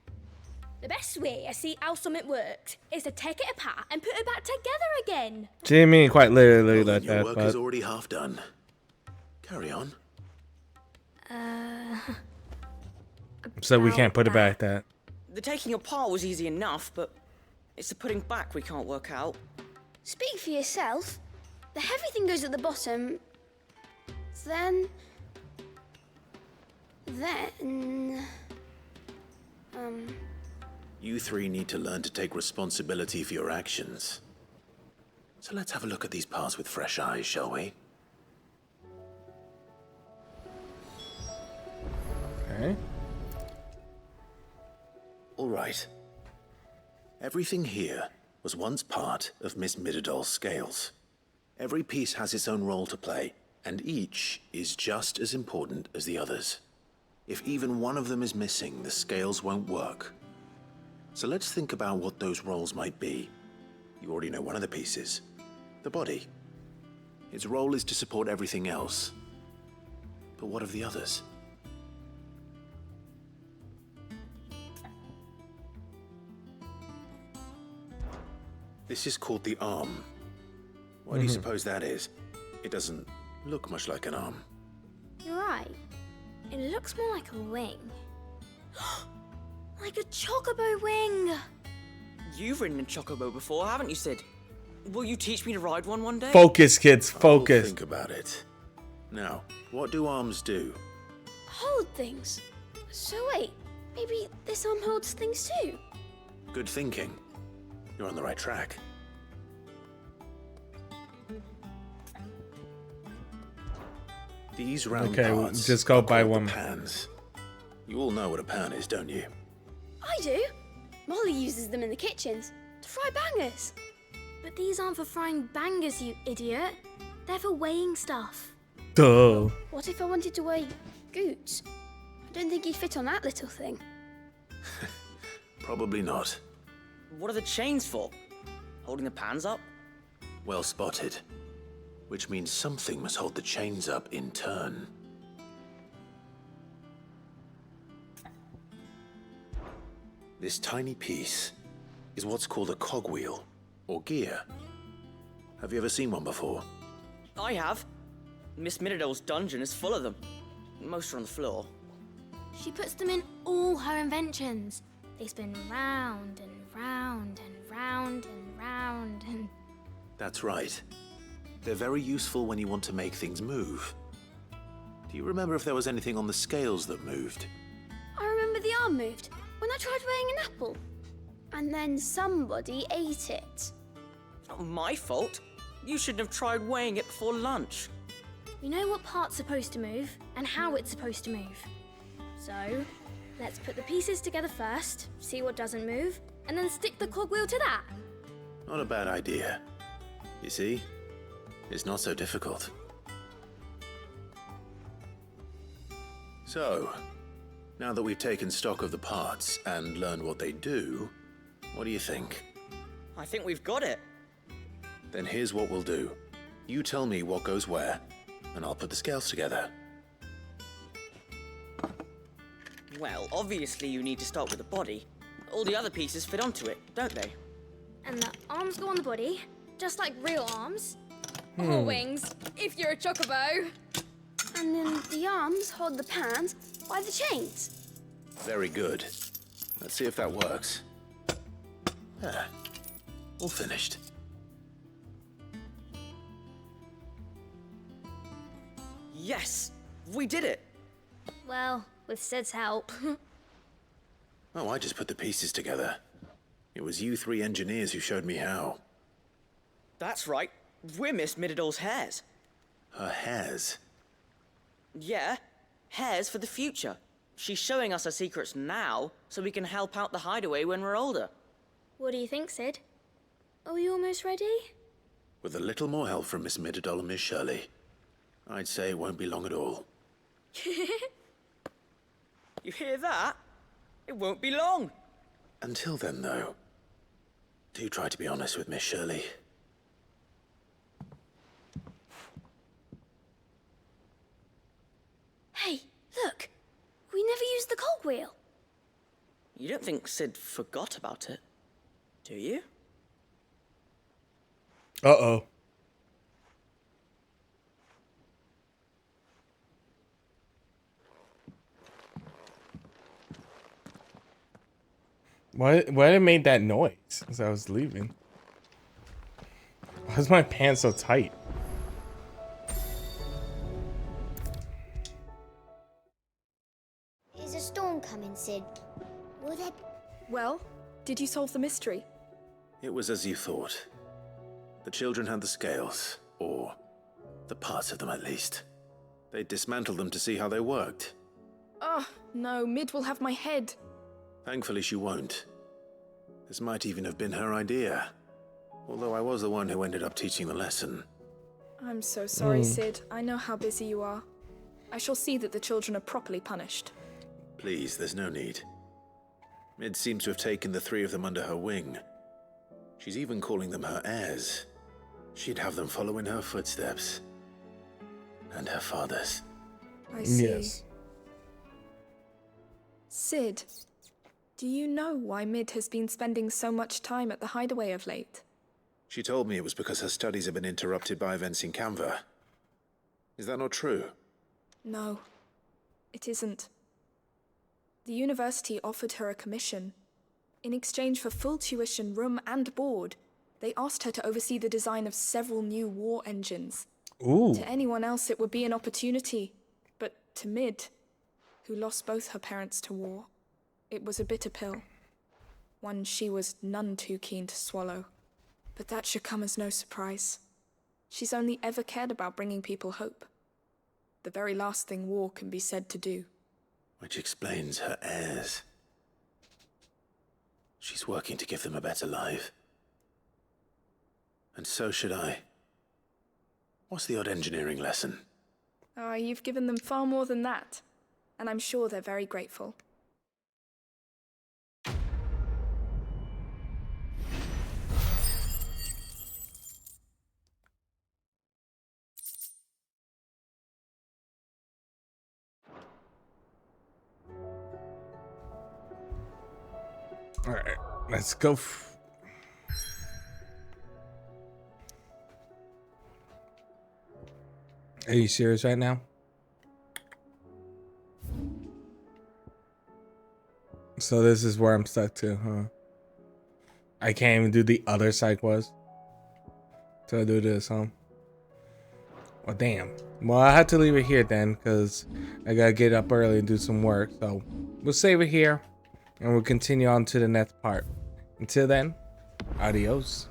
the best way I see how something works is to take it apart and put it back together again. She didn't mean quite literally like Your that, work but is already half done. Carry on. so we can't put it back that. The taking apart was easy enough, but it's the putting back we can't work out. Speak for yourself. The heavy thing goes at the bottom. Then... You three need to learn to take responsibility for your actions. So let's have a look at these parts with fresh eyes, shall we? Okay. All right. Everything here was once part of Miss Mididol's scales. Every piece has its own role to play, and each is just as important as the others. If even one of them is missing, the scales won't work. So let's think about what those roles might be. You already know one of the pieces. The body. Its role is to support everything else. But what of the others? This is called the arm. Why do you suppose that is? It doesn't look much like an arm. You're right. It looks more like a wing. Like a chocobo wing! You've ridden a chocobo before, haven't you, Sid? Will you teach me to ride one day? Focus, kids, focus. Think about it. Now, what do arms do? Hold things. So wait, maybe this arm holds things too? Good thinking. You're on the right track. These round Okay, parts just go are by called one. the pans. You all know what a pan is, don't you? I do. Molly uses them in the kitchens to fry bangers. But these aren't for frying bangers, you idiot. They're for weighing stuff. Duh. What if I wanted to weigh Goots? I don't think he'd fit on that little thing. Probably not. What are the chains for? Holding the pans up? Well spotted. Which means something must hold the chains up in turn. This tiny piece is what's called a cogwheel, or gear. Have you ever seen one before? I have. Miss Mididol's dungeon is full of them. Most are on the floor. She puts them in all her inventions. They spin round and round and round and round and... That's right. They're very useful when you want to make things move. Do you remember if there was anything on the scales that moved? I remember the arm moved when I tried weighing an apple. And then somebody ate it. Not my fault. You shouldn't have tried weighing it before lunch. We know what part's supposed to move and how it's supposed to move. So, let's put the pieces together first, see what doesn't move, and then stick the cogwheel to that. Not a bad idea. You see? It's not so difficult. So, now that we've taken stock of the parts and learned what they do, what do you think? I think we've got it. Then here's what we'll do. You tell me what goes where, and I'll put the scales together. Well, obviously you need to start with the body. All the other pieces fit onto it, don't they? And the arms go on the body, just like real arms. Or wings, if you're a chocobo. And then the arms hold the pans by the chains. Very good. Let's see if that works. Ah, all finished. Yes! We did it! Well, with Sid's help. Oh, I just put the pieces together. It was you three engineers who showed me how. That's right. We're Miss Mididol's hairs. Her hairs? Yeah, hairs for the future. She's showing us her secrets now, so we can help out the hideaway when we're older. What do you think, Sid? Are we almost ready? With a little more help from Miss Mididol and Miss Shirley, I'd say it won't be long at all. You hear that? It won't be long. Until then, though, do try to be honest with Miss Shirley. Hey, look! We never used the cogwheel. You don't think Sid forgot about it, do you? Uh-oh. Why it made that noise as I was leaving? Why is my pants so tight? Is a storm coming, Sid? Will there... Well, did you solve the mystery? It was as you thought. The children had the scales, or the parts of them at least. They dismantled them to see how they worked. Oh, no, Mid will have my head. Thankfully she won't. This might even have been her idea. Although I was the one who ended up teaching the lesson. I'm so sorry, Sid. I know how busy you are. I shall see that the children are properly punished. Please, there's no need. Mid seems to have taken the three of them under her wing. She's even calling them her heirs. She'd have them follow in her footsteps. And her father's. I see. Yes. Sid, do you know why Mid has been spending so much time at the hideaway of late? She told me it was because her studies have been interrupted by events in Canva. Is that not true? No, it isn't. The university offered her a commission. In exchange for full tuition, room, and board, they asked her to oversee the design of several new war engines. Ooh. To anyone else, it would be an opportunity. But to Mid, who lost both her parents to war, it was a bitter pill. One she was none too keen to swallow. But that should come as no surprise. She's only ever cared about bringing people hope. The very last thing war can be said to do. Which explains her heirs. She's working to give them a better life. And so should I. What's the odd engineering lesson? You've given them far more than that. And I'm sure they're very grateful. All right, let's go. Are you serious right now? So this is where I'm stuck to, huh? I can't even do the other side quest. So I do this, huh? Well, damn. Well, I have to leave it here then, because I gotta get up early and do some work. So we'll save it here, and we'll continue on to the next part. Until then, adios.